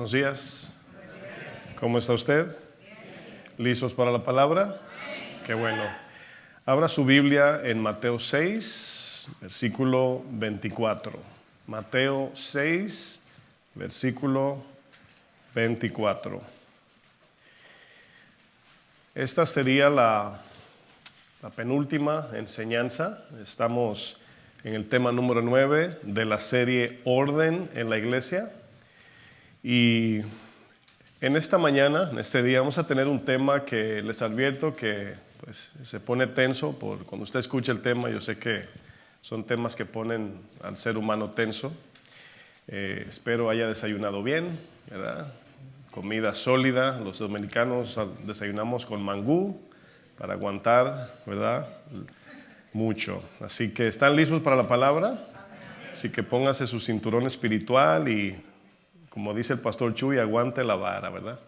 Buenos días. ¿Cómo está usted? ¿Listos para la palabra? Qué bueno. Abra su Biblia en Mateo 6, versículo 24. Mateo 6, versículo 24. Esta sería la penúltima enseñanza. Estamos en el tema número 9 de la serie Orden en la Iglesia. Y en esta mañana, en este día, vamos a tener un tema que les advierto que pues, se pone tenso. Cuando usted escucha el tema, yo sé que son temas que ponen al ser humano tenso. Espero haya desayunado bien, ¿verdad? Comida sólida. Los dominicanos desayunamos con mangú para aguantar, ¿verdad? Mucho. Así que, ¿están listos para la palabra? Así que póngase su cinturón espiritual y, como dice el pastor Chuy, aguante la vara, ¿verdad?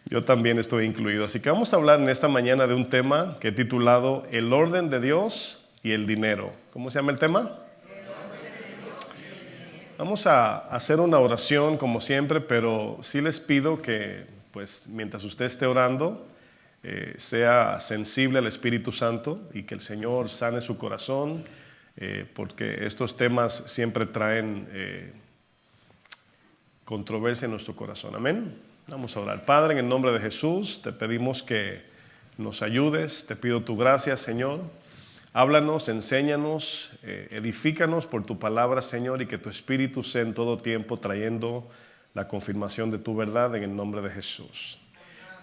Yo también estoy incluido. Así que vamos a hablar en esta mañana de un tema que he titulado El orden de Dios y el dinero. ¿Cómo se llama el tema? Vamos a hacer una oración como siempre, pero sí les pido que, pues, mientras usted esté orando, sea sensible al Espíritu Santo y que el Señor sane su corazón, porque estos temas siempre traen controversia en nuestro corazón. Amén. Vamos a orar. Padre, en el nombre de Jesús, te pedimos que nos ayudes. Te pido tu gracia, Señor. Háblanos, enséñanos, edifícanos por tu palabra, Señor, y que tu Espíritu sea en todo tiempo trayendo la confirmación de tu verdad en el nombre de Jesús.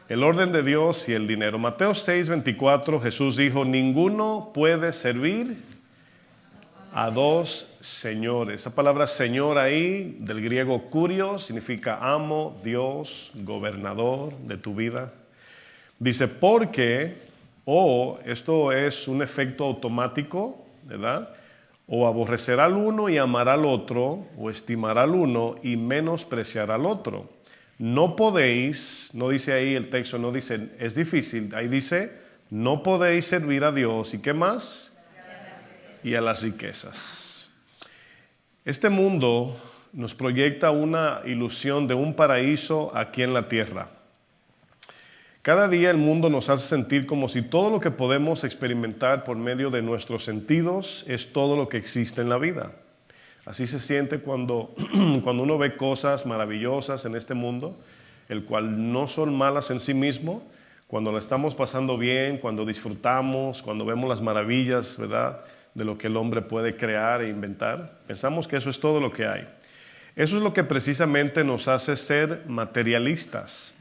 El orden de Dios y el dinero. Mateo 6:24, Jesús dijo: ninguno puede servir a dos señores. Esa palabra señor ahí, del griego kurios, significa amo, Dios, gobernador de tu vida. Dice, porque, esto es un efecto automático, ¿verdad? O aborrecerá al uno y amará al otro, o estimará al uno y menospreciará al otro. No podéis, no dice ahí el texto, no dice, es difícil, ahí dice, no podéis servir a Dios. ¿Y qué más? Y a las riquezas. Este mundo nos proyecta una ilusión de un paraíso aquí en la tierra. Cada día el mundo nos hace sentir como si todo lo que podemos experimentar por medio de nuestros sentidos es todo lo que existe en la vida. Así se siente cuando uno ve cosas maravillosas en este mundo, el cual no son malas en sí mismo, cuando la estamos pasando bien, cuando disfrutamos, cuando vemos las maravillas, ¿verdad?, de lo que el hombre puede crear e inventar. Pensamos que eso es todo lo que hay. Eso es lo que precisamente nos hace ser materialistas.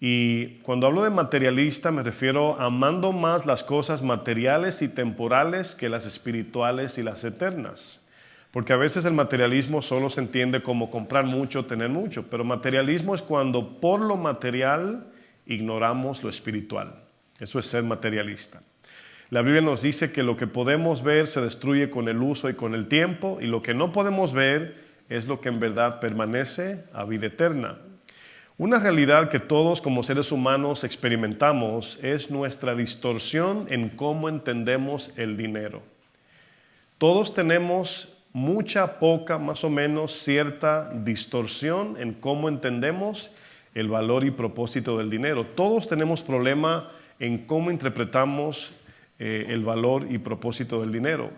Y cuando hablo de materialista me refiero a amando más las cosas materiales y temporales que las espirituales y las eternas. Porque a veces el materialismo solo se entiende como comprar mucho, tener mucho. Pero materialismo es cuando por lo material ignoramos lo espiritual. Eso es ser materialista. La Biblia nos dice que lo que podemos ver se destruye con el uso y con el tiempo, y lo que no podemos ver es lo que en verdad permanece a vida eterna. Una realidad que todos como seres humanos experimentamos es nuestra distorsión en cómo entendemos el dinero. Todos tenemos mucha, poca, más o menos cierta distorsión en cómo entendemos el valor y propósito del dinero. Todos tenemos problema en cómo interpretamos el valor y propósito del dinero.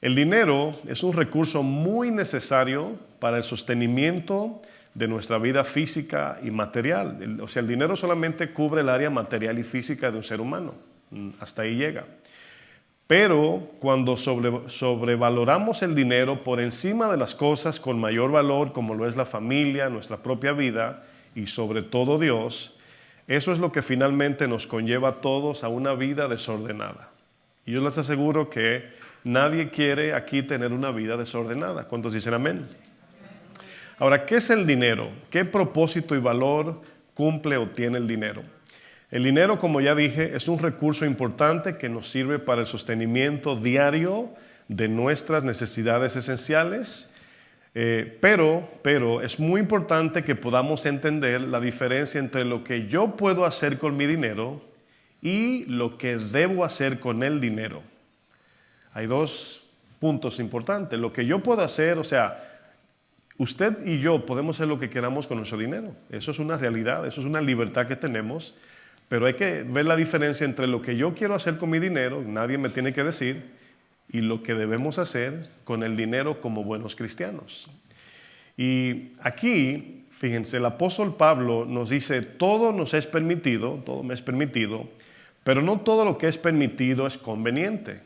El dinero es un recurso muy necesario para el sostenimiento de nuestra vida física y material. O sea, el dinero solamente cubre el área material y física de un ser humano. Hasta ahí llega. Pero cuando sobrevaloramos el dinero por encima de las cosas con mayor valor, como lo es la familia, nuestra propia vida y sobre todo Dios, eso es lo que finalmente nos conlleva a todos a una vida desordenada. Y yo les aseguro que nadie quiere aquí tener una vida desordenada. ¿Cuántos dicen amén? Ahora, ¿qué es el dinero? ¿Qué propósito y valor cumple o tiene el dinero? El dinero, como ya dije, es un recurso importante que nos sirve para el sostenimiento diario de nuestras necesidades esenciales. Pero es muy importante que podamos entender la diferencia entre lo que yo puedo hacer con mi dinero y lo que debo hacer con el dinero. Hay dos puntos importantes. Lo que yo puedo hacer, o sea, usted y yo podemos hacer lo que queramos con nuestro dinero. Eso es una realidad, eso es una libertad que tenemos, pero hay que ver la diferencia entre lo que yo quiero hacer con mi dinero, nadie me tiene que decir, y lo que debemos hacer con el dinero como buenos cristianos. Y aquí, fíjense, el apóstol Pablo nos dice, todo nos es permitido, todo me es permitido, pero no todo lo que es permitido es conveniente.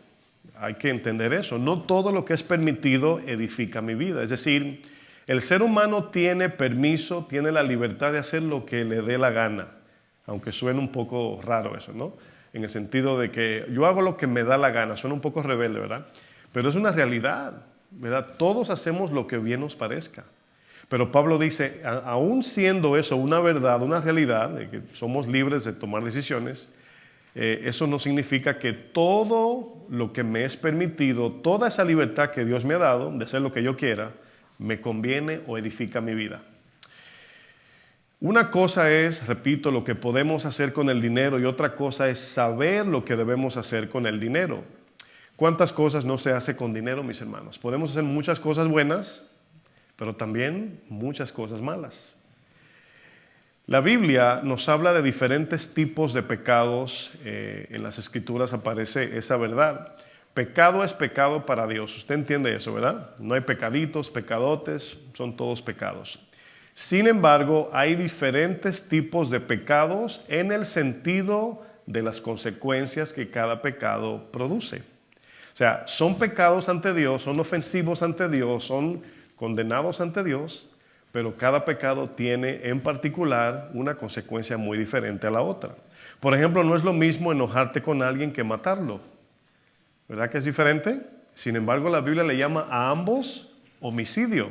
Hay que entender eso. No todo lo que es permitido edifica mi vida. Es decir, el ser humano tiene permiso, tiene la libertad de hacer lo que le dé la gana. Aunque suene un poco raro eso, ¿no? En el sentido de que yo hago lo que me da la gana. Suena un poco rebelde, ¿verdad? Pero es una realidad, ¿verdad? Todos hacemos lo que bien nos parezca. Pero Pablo dice, aún siendo eso una verdad, una realidad, de que somos libres de tomar decisiones, eso no significa que todo lo que me es permitido, toda esa libertad que Dios me ha dado de hacer lo que yo quiera, me conviene o edifica mi vida. Una cosa es, repito, lo que podemos hacer con el dinero y otra cosa es saber lo que debemos hacer con el dinero. ¿Cuántas cosas no se hace con dinero, mis hermanos? Podemos hacer muchas cosas buenas, pero también muchas cosas malas. La Biblia nos habla de diferentes tipos de pecados. En las Escrituras aparece esa verdad. Pecado es pecado para Dios. Usted entiende eso, ¿verdad? No hay pecaditos, pecadotes, son todos pecados. Sin embargo, hay diferentes tipos de pecados en el sentido de las consecuencias que cada pecado produce. O sea, son pecados ante Dios, son ofensivos ante Dios, son condenados ante Dios, pero cada pecado tiene en particular una consecuencia muy diferente a la otra. Por ejemplo, no es lo mismo enojarte con alguien que matarlo. ¿Verdad que es diferente? Sin embargo, la Biblia le llama a ambos homicidio.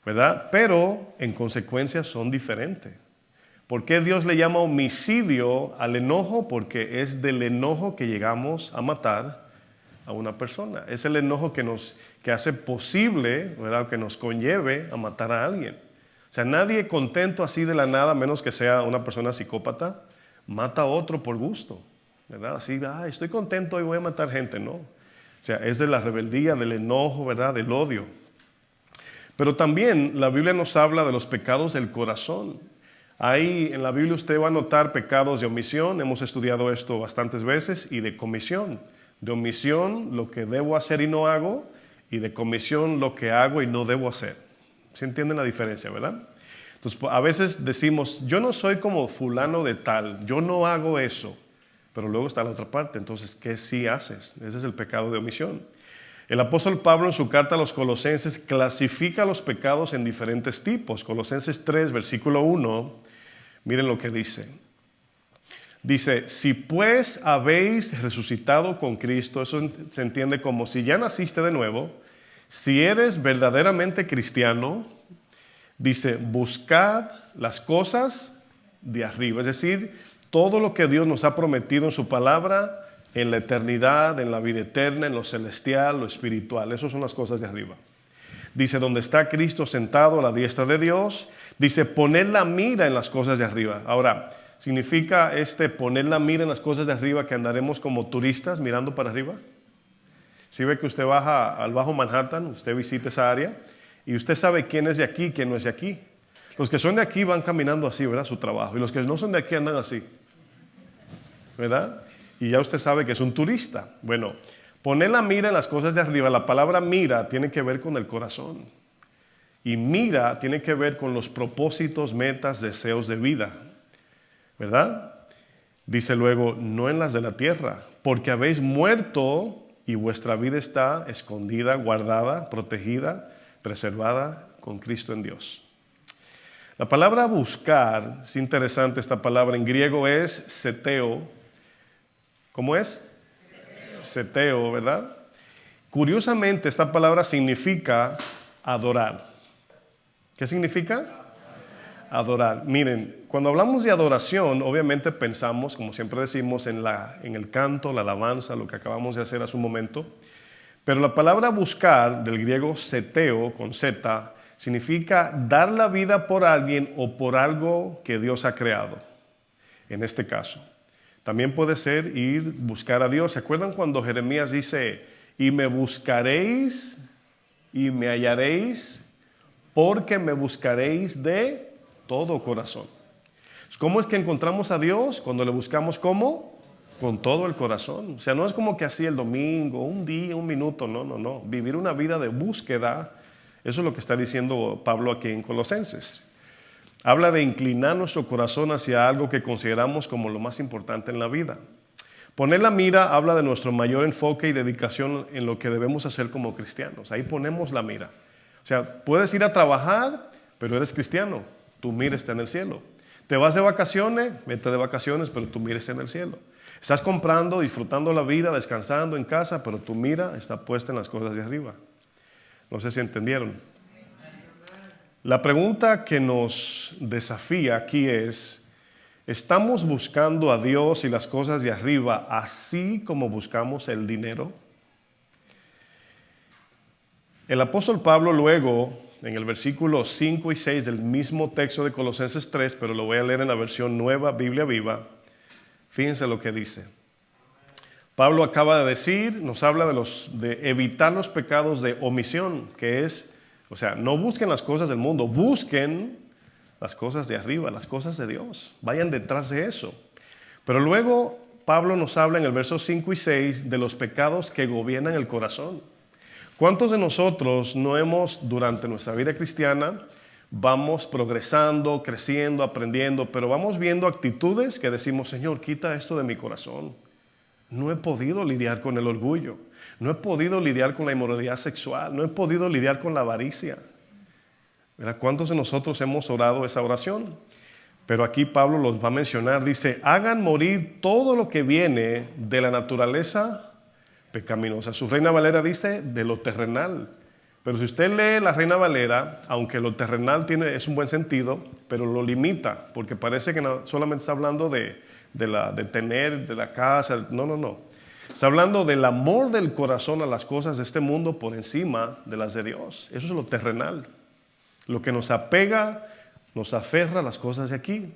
¿Verdad? Pero en consecuencia son diferentes. ¿Por qué Dios le llama homicidio al enojo? Porque es del enojo que llegamos a matar a una persona. Es el enojo que hace posible, ¿verdad?, que nos conlleve a matar a alguien. O sea, nadie contento así de la nada, menos que sea una persona psicópata, mata a otro por gusto, ¿verdad? Así, estoy contento y voy a matar gente, no. O sea, es de la rebeldía, del enojo, ¿verdad?, del odio. Pero también la Biblia nos habla de los pecados del corazón. Ahí en la Biblia usted va a notar pecados de omisión, hemos estudiado esto bastantes veces, y de comisión. De omisión, lo que debo hacer y no hago, y de comisión, lo que hago y no debo hacer. ¿Se entiende la diferencia, verdad? Entonces, a veces decimos, yo no soy como fulano de tal, yo no hago eso, pero luego está la otra parte, entonces, ¿qué sí haces? Ese es el pecado de omisión. El apóstol Pablo en su carta a los Colosenses clasifica los pecados en diferentes tipos. Colosenses 3, versículo 1, miren lo que dice. Dice, si pues habéis resucitado con Cristo, eso se entiende como si ya naciste de nuevo, si eres verdaderamente cristiano, dice, buscad las cosas de arriba, es decir, todo lo que Dios nos ha prometido en su palabra, en la eternidad, en la vida eterna, en lo celestial, lo espiritual, esas son las cosas de arriba. Dice, donde está Cristo sentado a la diestra de Dios, dice, poner la mira en las cosas de arriba. Ahora, ¿significa poner la mira en las cosas de arriba que andaremos como turistas mirando para arriba? Si ve que usted baja al Bajo Manhattan, usted visita esa área y usted sabe quién es de aquí y quién no es de aquí. Los que son de aquí van caminando así, ¿verdad? Su trabajo. Y los que no son de aquí andan así, ¿verdad? Y ya usted sabe que es un turista. Bueno, poner la mira en las cosas de arriba, la palabra mira tiene que ver con el corazón. Y mira tiene que ver con los propósitos, metas, deseos de vida. ¿Verdad? Dice luego, no en las de la tierra, porque habéis muerto y vuestra vida está escondida, guardada, protegida, preservada con Cristo en Dios. La palabra buscar, es interesante esta palabra, en griego es seteo. ¿Cómo es? Seteo, ¿verdad? Curiosamente, esta palabra significa adorar. ¿Qué significa? Adorar. Miren, cuando hablamos de adoración, obviamente pensamos, como siempre decimos, en el canto, la alabanza, lo que acabamos de hacer hace un momento. Pero la palabra buscar, del griego seteo, con Z, significa dar la vida por alguien o por algo que Dios ha creado, en este caso. También puede ser ir buscar a Dios. ¿Se acuerdan cuando Jeremías dice, y me buscaréis y me hallaréis porque me buscaréis de todo corazón. ¿Cómo es que encontramos a Dios? Cuando le buscamos, ¿cómo? Con todo el corazón. O sea, no es como que así el domingo, un día, un minuto, no. Vivir una vida de búsqueda, eso es lo que está diciendo Pablo aquí en Colosenses. Habla de inclinar nuestro corazón hacia algo que consideramos como lo más importante en la vida. Poner la mira habla de nuestro mayor enfoque y dedicación en lo que debemos hacer como cristianos. Ahí ponemos la mira. O sea, puedes ir a trabajar, pero eres cristiano. Tu mira está en el cielo. Te vas de vacaciones, vete de vacaciones, pero tu mira está en el cielo. Estás comprando, disfrutando la vida, descansando en casa, pero tu mira está puesta en las cosas de arriba. No sé si entendieron. La pregunta que nos desafía aquí es, ¿estamos buscando a Dios y las cosas de arriba así como buscamos el dinero? El apóstol Pablo luego, en el versículo 5 y 6 del mismo texto de Colosenses 3, pero lo voy a leer en la versión nueva, Biblia Viva, fíjense lo que dice. Pablo acaba de decir, nos habla de evitar los pecados de omisión, que es, o sea, no busquen las cosas del mundo, busquen las cosas de arriba, las cosas de Dios. Vayan detrás de eso. Pero luego Pablo nos habla en el verso 5 y 6 de los pecados que gobiernan el corazón. ¿Cuántos de nosotros no hemos, durante nuestra vida cristiana, vamos progresando, creciendo, aprendiendo, pero vamos viendo actitudes que decimos, Señor, quita esto de mi corazón? No he podido lidiar con el orgullo, no he podido lidiar con la inmoralidad sexual, no he podido lidiar con la avaricia. ¿Verdad? ¿Cuántos de nosotros hemos orado esa oración? Pero aquí Pablo los va a mencionar, dice, hagan morir todo lo que viene de la naturaleza pecaminosa. Su Reina Valera dice de lo terrenal. Pero si usted lee la Reina Valera, aunque lo terrenal es un buen sentido, pero lo limita, porque parece que solamente está hablando de tener, de la casa. No. Está hablando del amor del corazón a las cosas de este mundo por encima de las de Dios. Eso es lo terrenal. Lo que nos apega, nos aferra a las cosas de aquí.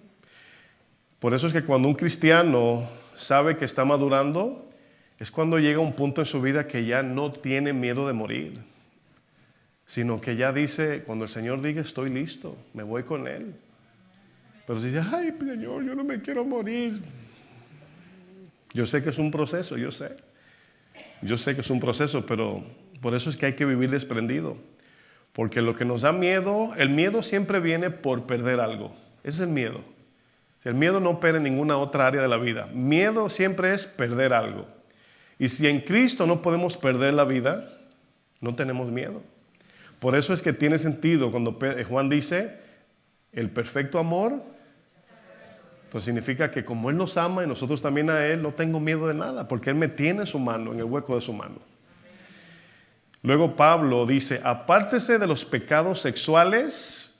Por eso es que cuando un cristiano sabe que está madurando, es cuando llega un punto en su vida que ya no tiene miedo de morir, sino que ya dice, cuando el Señor diga estoy listo, me voy con Él. Pero si dice, ay Señor, yo no me quiero morir. Yo sé que es un proceso, yo sé que es un proceso, pero por eso es que hay que vivir desprendido. Porque lo que nos da miedo, el miedo siempre viene por perder algo. Ese es el miedo. El miedo no opera en ninguna otra área de la vida. Miedo siempre es perder algo. Y si en Cristo no podemos perder la vida, no tenemos miedo. Por eso es que tiene sentido cuando Juan dice, el perfecto amor, pues significa que como Él nos ama y nosotros también a Él, no tengo miedo de nada, porque Él me tiene en su mano, en el hueco de su mano. Luego Pablo dice, apártese de los pecados sexuales,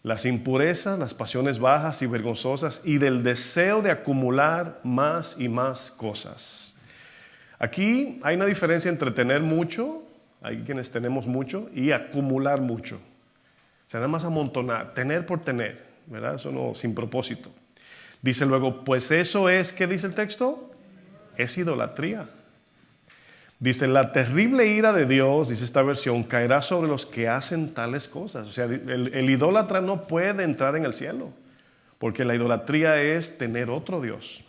las impurezas, las pasiones bajas y vergonzosas y del deseo de acumular más y más cosas. Aquí hay una diferencia entre tener mucho, hay quienes tenemos mucho, y acumular mucho. O sea, nada más amontonar, tener por tener, ¿verdad? Eso no, sin propósito. Dice luego, pues eso es, ¿qué dice el texto? Es idolatría. Dice, la terrible ira de Dios, dice esta versión, caerá sobre los que hacen tales cosas. O sea, el idólatra no puede entrar en el cielo, porque la idolatría es tener otro Dios.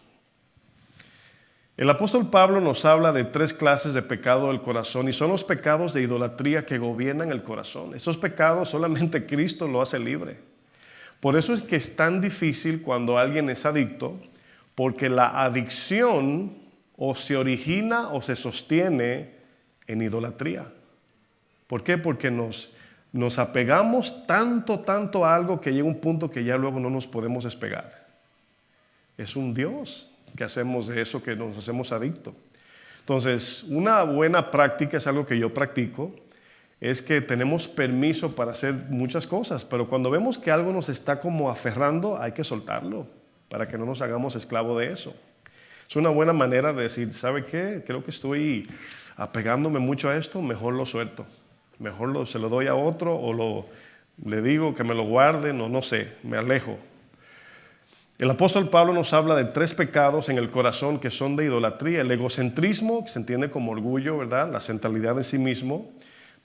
El apóstol Pablo nos habla de 3 clases de pecado del corazón y son los pecados de idolatría que gobiernan el corazón. Esos pecados solamente Cristo lo hace libre. Por eso es que es tan difícil cuando alguien es adicto, porque la adicción o se origina o se sostiene en idolatría. ¿Por qué? Porque nos apegamos tanto a algo que llega un punto que ya luego no nos podemos despegar. Es un Dios que hacemos de eso, que nos hacemos adictos. Entonces, una buena práctica, es algo que yo practico, es que tenemos permiso para hacer muchas cosas, pero cuando vemos que algo nos está como aferrando, hay que soltarlo para que no nos hagamos esclavo de eso. Es una buena manera de decir, ¿sabe qué? Creo que estoy apegándome mucho a esto, mejor lo suelto. Mejor se lo doy a otro o le digo que me lo guarden o no sé, me alejo. El apóstol Pablo nos habla de 3 pecados en el corazón que son de idolatría. El egocentrismo, que se entiende como orgullo, ¿verdad? La centralidad en sí mismo.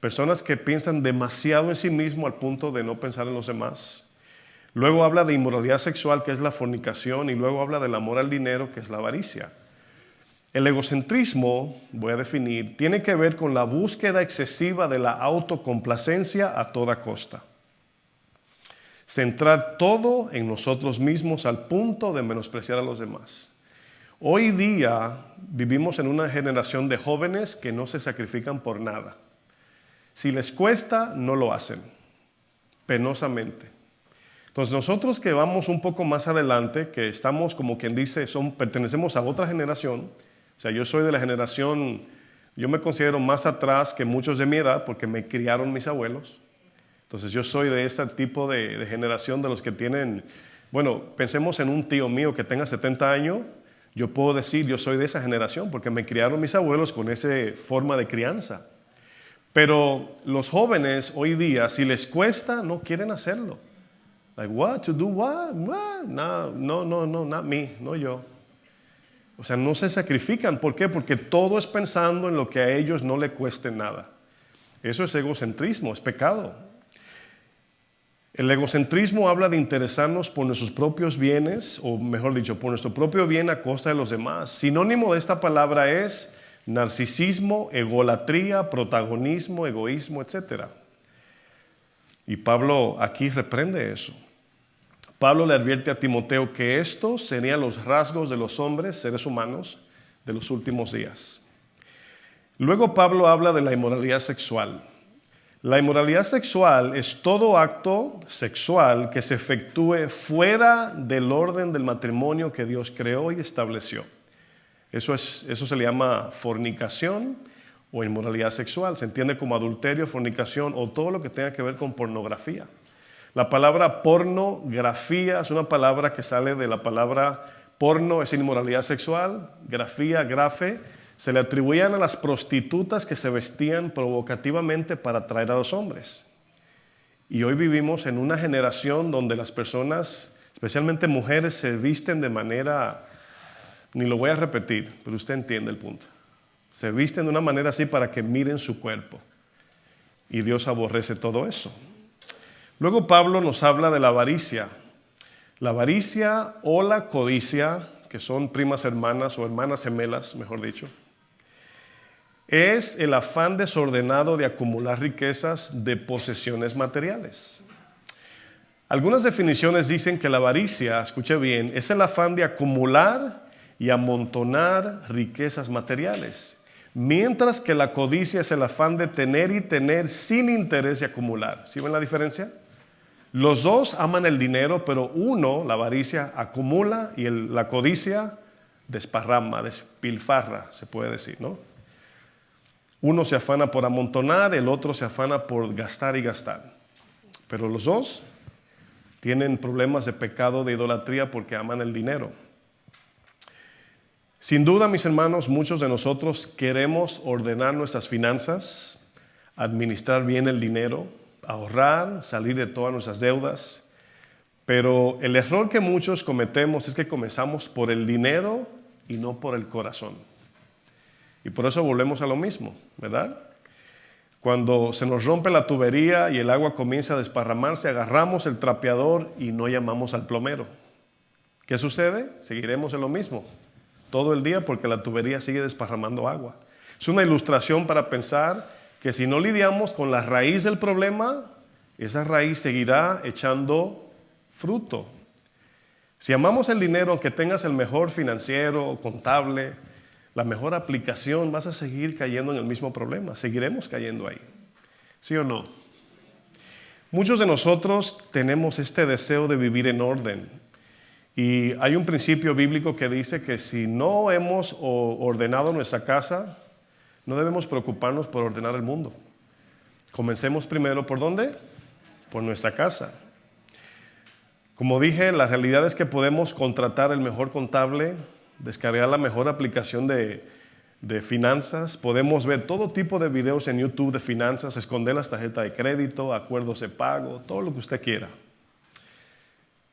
Personas que piensan demasiado en sí mismo al punto de no pensar en los demás. Luego habla de inmoralidad sexual, que es la fornicación, y luego habla del amor al dinero, que es la avaricia. El egocentrismo, voy a definir, tiene que ver con la búsqueda excesiva de la autocomplacencia a toda costa. Centrar todo en nosotros mismos al punto de menospreciar a los demás. Hoy día vivimos en una generación de jóvenes que no se sacrifican por nada. Si les cuesta, no lo hacen, penosamente. Entonces nosotros que vamos un poco más adelante, que estamos como quien dice, pertenecemos a otra generación, o sea, yo soy de la generación, yo me considero más atrás que muchos de mi edad porque me criaron mis abuelos. Entonces yo soy de ese tipo de generación de los que tienen, bueno, pensemos en un tío mío que tenga 70 años, yo puedo decir yo soy de esa generación porque me criaron mis abuelos con esa forma de crianza. Pero los jóvenes hoy día, si les cuesta, no quieren hacerlo. Like, what? To do what? What? No, not me, no yo. O sea, no se sacrifican. ¿Por qué? Porque todo es pensando en lo que a ellos no le cueste nada. Eso es egocentrismo, es pecado. El egocentrismo habla de interesarnos por nuestros propios bienes, o mejor dicho, por nuestro propio bien a costa de los demás. Sinónimo de esta palabra es narcisismo, egolatría, protagonismo, egoísmo, etc. Y Pablo aquí reprende eso. Pablo le advierte a Timoteo que estos serían los rasgos de los hombres, seres humanos, de los últimos días. Luego Pablo habla de la inmoralidad sexual. La inmoralidad sexual es todo acto sexual que se efectúe fuera del orden del matrimonio que Dios creó y estableció. Eso se le llama fornicación o inmoralidad sexual. Se entiende como adulterio, fornicación o todo lo que tenga que ver con pornografía. La palabra pornografía es una palabra que sale de la palabra porno, es inmoralidad sexual, grafía, grafe. Se le atribuían a las prostitutas que se vestían provocativamente para atraer a los hombres. Y hoy vivimos en una generación donde las personas, especialmente mujeres, se visten de manera, ni lo voy a repetir, pero usted entiende el punto. Se visten de una manera así para que miren su cuerpo. Y Dios aborrece todo eso. Luego Pablo nos habla de la avaricia. La avaricia o la codicia, que son primas hermanas o hermanas gemelas, mejor dicho, es el afán desordenado de acumular riquezas de posesiones materiales. Algunas definiciones dicen que la avaricia, escuche bien, es el afán de acumular y amontonar riquezas materiales, mientras que la codicia es el afán de tener y tener sin interés de acumular. ¿Sí ven la diferencia? Los dos aman el dinero, pero uno, la avaricia, acumula y la codicia desparrama, despilfarra, se puede decir, ¿no? Uno se afana por amontonar, el otro se afana por gastar y gastar. Pero los dos tienen problemas de pecado, de idolatría, porque aman el dinero. Sin duda, mis hermanos, muchos de nosotros queremos ordenar nuestras finanzas, administrar bien el dinero, ahorrar, salir de todas nuestras deudas. Pero el error que muchos cometemos es que comenzamos por el dinero y no por el corazón. Y por eso volvemos a lo mismo, ¿verdad? Cuando se nos rompe la tubería y el agua comienza a desparramarse, agarramos el trapeador y no llamamos al plomero. ¿Qué sucede? Seguiremos en lo mismo todo el día porque la tubería sigue desparramando agua. Es una ilustración para pensar que si no lidiamos con la raíz del problema, esa raíz seguirá echando fruto. Si amamos el dinero, aunque tengas el mejor financiero o contable, la mejor aplicación, vas a seguir cayendo en el mismo problema. Seguiremos cayendo ahí. ¿Sí o no? Muchos de nosotros tenemos este deseo de vivir en orden. Y hay un principio bíblico que dice que si no hemos ordenado nuestra casa, no debemos preocuparnos por ordenar el mundo. Comencemos primero, ¿por dónde? Por nuestra casa. Como dije, la realidad es que podemos contratar el mejor contable, descargar la mejor aplicación de finanzas, podemos ver todo tipo de videos en YouTube de finanzas, esconder las tarjetas de crédito, acuerdos de pago, todo lo que usted quiera.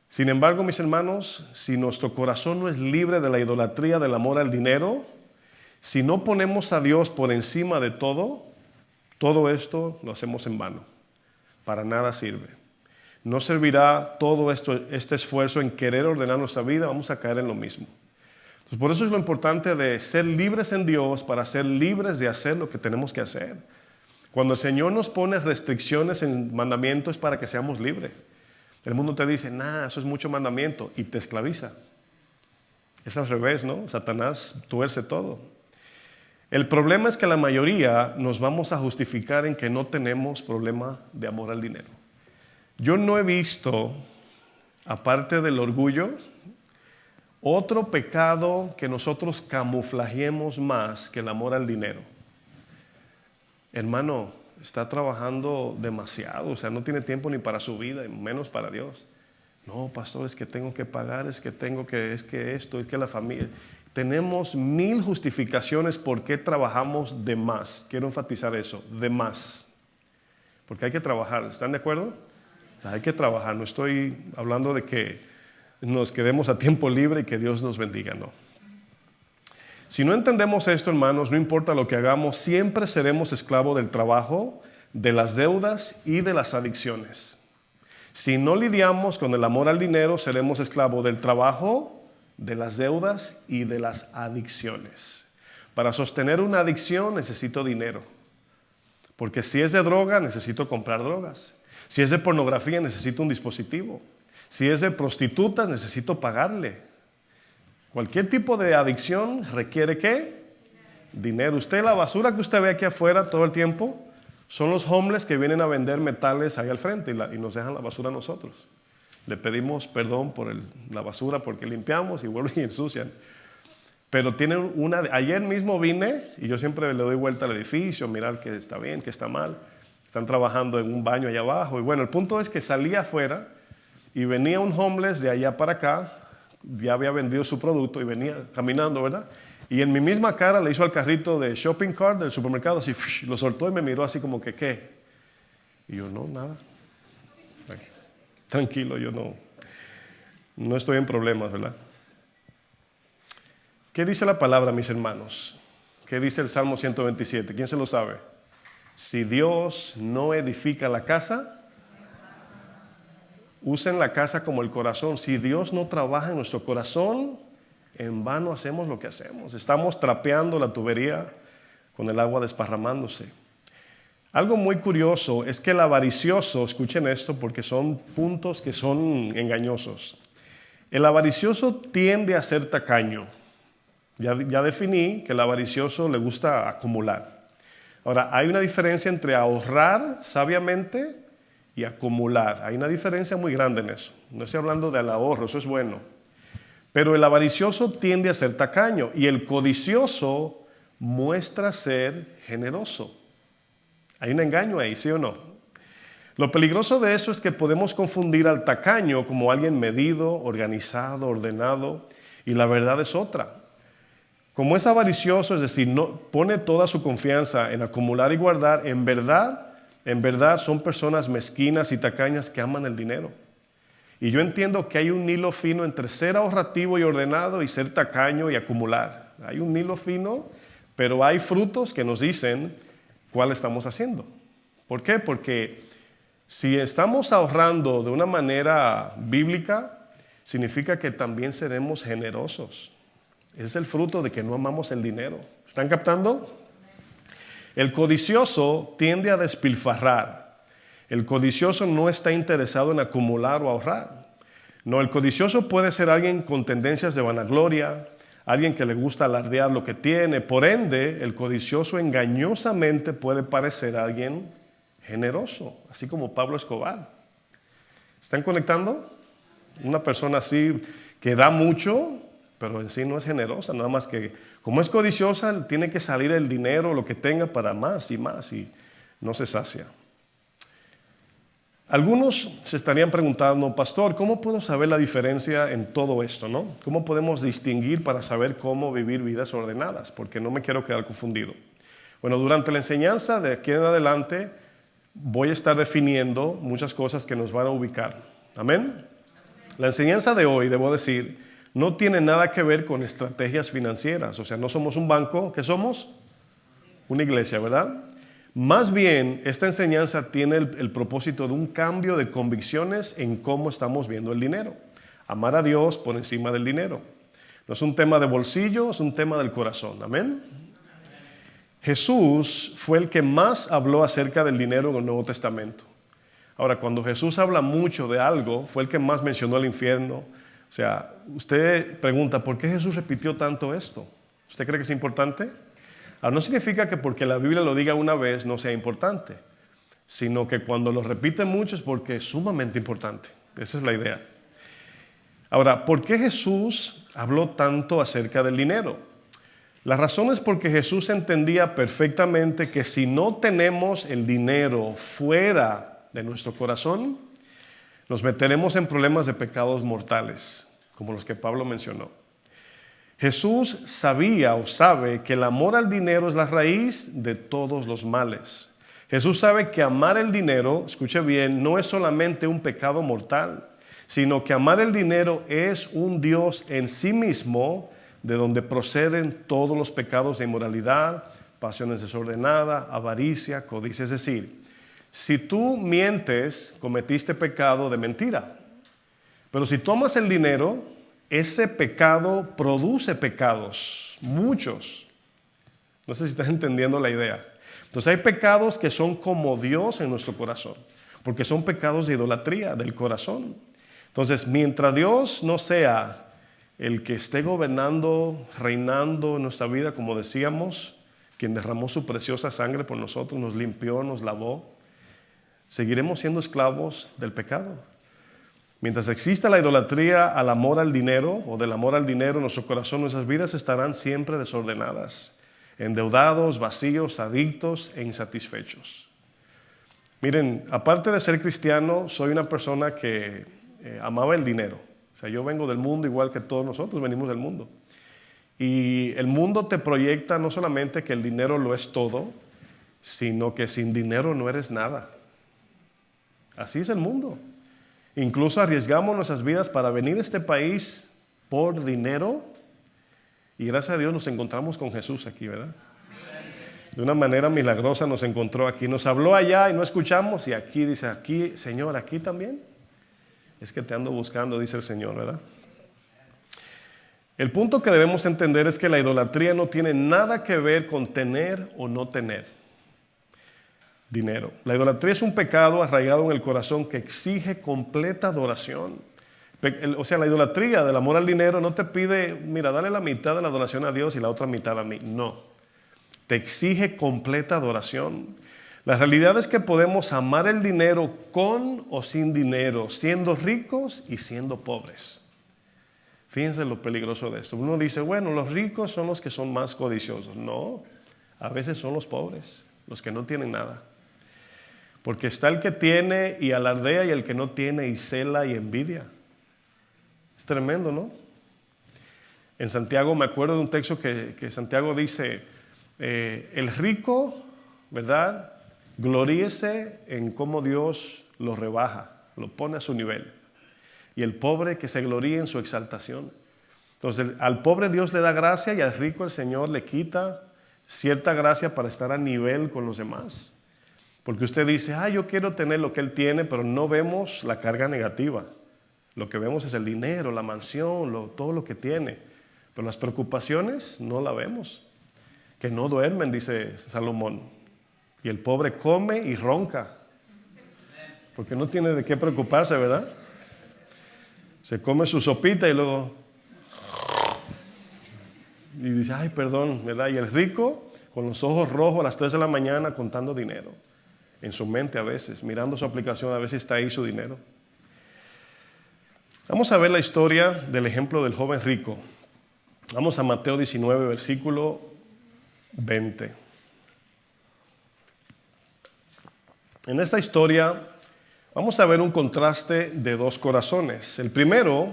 Sin embargo, mis hermanos, si nuestro corazón no es libre de la idolatría, del amor al dinero, si no ponemos a Dios por encima de todo, todo esto lo hacemos en vano. Para nada sirve. No servirá todo este esfuerzo en querer ordenar nuestra vida, vamos a caer en lo mismo. Entonces, por eso es lo importante de ser libres en Dios para ser libres de hacer lo que tenemos que hacer. Cuando el Señor nos pone restricciones en mandamientos es para que seamos libres. El mundo te dice, eso es mucho mandamiento y te esclaviza. Es al revés, ¿no? Satanás tuerce todo. El problema es que la mayoría nos vamos a justificar en que no tenemos problema de amor al dinero. Yo no he visto, aparte del orgullo, otro pecado que nosotros camuflajeemos más que el amor al dinero. Hermano, está trabajando demasiado, o sea, no tiene tiempo ni para su vida, y menos para Dios. No, pastor, es que tengo que pagar, es que esto, es que la familia. Tenemos 1000 justificaciones por qué trabajamos de más. Quiero enfatizar eso, de más. Porque hay que trabajar, ¿están de acuerdo? O sea, hay que trabajar, no estoy hablando de que nos quedemos a tiempo libre y que Dios nos bendiga, no. Si no entendemos esto, hermanos, no importa lo que hagamos, siempre seremos esclavos del trabajo, de las deudas y de las adicciones. Si no lidiamos con el amor al dinero, seremos esclavos del trabajo, de las deudas y de las adicciones. Para sostener una adicción necesito dinero. Porque si es de droga, necesito comprar drogas. Si es de pornografía, necesito un dispositivo. Si es de prostitutas, necesito pagarle. Cualquier tipo de adicción requiere ¿qué? Dinero. Usted, la basura que usted ve aquí afuera todo el tiempo, son los homeless que vienen a vender metales ahí al frente y nos dejan la basura a nosotros. Le pedimos perdón por la basura porque limpiamos y vuelven y ensucian. Pero tienen ayer mismo vine y yo siempre le doy vuelta al edificio, mirar que está bien, que está mal. Están trabajando en un baño allá abajo. Y bueno, el punto es que salí afuera y venía un homeless de allá para acá, ya había vendido su producto y venía caminando, ¿verdad? Y en mi misma cara le hizo al carrito de shopping cart del supermercado, así, lo soltó y me miró así como que, ¿qué? Y yo, no, nada. Tranquilo, yo no estoy en problemas, ¿verdad? ¿Qué dice la palabra, mis hermanos? ¿Qué dice el Salmo 127? ¿Quién se lo sabe? Si Dios no edifica la casa, usen la casa como el corazón. Si Dios no trabaja en nuestro corazón, en vano hacemos lo que hacemos. Estamos trapeando la tubería con el agua desparramándose. Algo muy curioso es que el avaricioso, escuchen esto porque son puntos que son engañosos. El avaricioso tiende a ser tacaño. Ya definí que el avaricioso le gusta acumular. Ahora, hay una diferencia entre ahorrar sabiamente y acumular. Hay una diferencia muy grande en eso. No estoy hablando del ahorro, eso es bueno. Pero el avaricioso tiende a ser tacaño y el codicioso muestra ser generoso. Hay un engaño ahí, ¿sí o no? Lo peligroso de eso es que podemos confundir al tacaño como alguien medido, organizado, ordenado, y la verdad es otra. Como es avaricioso, es decir, no pone toda su confianza en acumular y guardar, en verdad son personas mezquinas y tacañas que aman el dinero. Y yo entiendo que hay un hilo fino entre ser ahorrativo y ordenado y ser tacaño y acumular. Hay un hilo fino, pero hay frutos que nos dicen cuál estamos haciendo. ¿Por qué? Porque si estamos ahorrando de una manera bíblica, significa que también seremos generosos. Es el fruto de que no amamos el dinero. ¿Están captando? El codicioso tiende a despilfarrar. El codicioso no está interesado en acumular o ahorrar. No, el codicioso puede ser alguien con tendencias de vanagloria, alguien que le gusta alardear lo que tiene. Por ende, el codicioso engañosamente puede parecer alguien generoso, así como Pablo Escobar. ¿Están conectando? Una persona así que da mucho, pero en sí no es generosa, nada más que como es codiciosa, tiene que salir el dinero, lo que tenga para más y más y no se sacia. Algunos se estarían preguntando, pastor, ¿cómo puedo saber la diferencia en todo esto, no? ¿Cómo podemos distinguir para saber cómo vivir vidas ordenadas? Porque no me quiero quedar confundido. Bueno, durante la enseñanza de aquí en adelante voy a estar definiendo muchas cosas que nos van a ubicar. ¿Amén? La enseñanza de hoy, debo decir, no tiene nada que ver con estrategias financieras. O sea, no somos un banco, ¿qué somos? Una iglesia, ¿verdad? Más bien, esta enseñanza tiene el propósito de un cambio de convicciones en cómo estamos viendo el dinero. Amar a Dios por encima del dinero. No es un tema de bolsillo, es un tema del corazón. Amén. Jesús fue el que más habló acerca del dinero en el Nuevo Testamento. Ahora, cuando Jesús habla mucho de algo, fue el que más mencionó el infierno. O sea, usted pregunta, ¿por qué Jesús repitió tanto esto? ¿Usted cree que es importante? Ahora, no significa que porque la Biblia lo diga una vez no sea importante, sino que cuando lo repite mucho es porque es sumamente importante. Esa es la idea. Ahora, ¿por qué Jesús habló tanto acerca del dinero? La razón es porque Jesús entendía perfectamente que si no tenemos el dinero fuera de nuestro corazón, nos meteremos en problemas de pecados mortales, como los que Pablo mencionó. Jesús sabía o sabe que el amor al dinero es la raíz de todos los males. Jesús sabe que amar el dinero, escuche bien, no es solamente un pecado mortal, sino que amar el dinero es un Dios en sí mismo, de donde proceden todos los pecados de inmoralidad, pasiones desordenadas, avaricia, codicia. Es decir, si tú mientes, cometiste pecado de mentira. Pero si tomas el dinero, ese pecado produce pecados, muchos. No sé si estás entendiendo la idea. Entonces hay pecados que son como Dios en nuestro corazón, porque son pecados de idolatría del corazón. Entonces, mientras Dios no sea el que esté gobernando, reinando en nuestra vida, como decíamos, quien derramó su preciosa sangre por nosotros, nos limpió, nos lavó, seguiremos siendo esclavos del pecado. Mientras exista la idolatría al amor al dinero o del amor al dinero en nuestro corazón, nuestras vidas estarán siempre desordenadas, endeudados, vacíos, adictos e insatisfechos. Miren, aparte de ser cristiano, soy una persona que amaba el dinero. O sea, yo vengo del mundo igual que todos nosotros venimos del mundo. Y el mundo te proyecta no solamente que el dinero lo es todo, sino que sin dinero no eres nada. Así es el mundo. Incluso arriesgamos nuestras vidas para venir a este país por dinero y gracias a Dios nos encontramos con Jesús aquí, ¿verdad? De una manera milagrosa nos encontró aquí. Nos habló allá y no escuchamos y aquí dice, aquí, Señor, aquí también. Es que te ando buscando, dice el Señor, ¿verdad? El punto que debemos entender es que la idolatría no tiene nada que ver con tener o no tener dinero. La idolatría es un pecado arraigado en el corazón que exige completa adoración. O sea, la idolatría del amor al dinero no te pide, mira, dale la mitad de la adoración a Dios y la otra mitad a mí. No, te exige completa adoración. La realidad es que podemos amar el dinero con o sin dinero, siendo ricos y siendo pobres. Fíjense lo peligroso de esto. Uno dice, bueno, los ricos son los que son más codiciosos. No, a veces son los pobres, los que no tienen nada. Porque está el que tiene y alardea y el que no tiene y cela y envidia. Es tremendo, ¿no? En Santiago me acuerdo de un texto que Santiago dice, el rico, ¿verdad?, gloríese en cómo Dios lo rebaja, lo pone a su nivel. Y el pobre que se gloríe en su exaltación. Entonces, al pobre Dios le da gracia y al rico el Señor le quita cierta gracia para estar a nivel con los demás. Porque usted dice, yo quiero tener lo que él tiene, pero no vemos la carga negativa. Lo que vemos es el dinero, la mansión, todo lo que tiene. Pero las preocupaciones no la vemos. Que no duermen, dice Salomón. Y el pobre come y ronca, porque no tiene de qué preocuparse, ¿verdad? Se come su sopita y luego y dice, ay, perdón, ¿verdad? Y el rico con los ojos rojos a las 3 de la mañana contando dinero, en su mente a veces, mirando su aplicación, a veces está ahí su dinero. Vamos a ver la historia del ejemplo del joven rico. Vamos a Mateo 19, versículo 20. En esta historia vamos a ver un contraste de dos corazones. El primero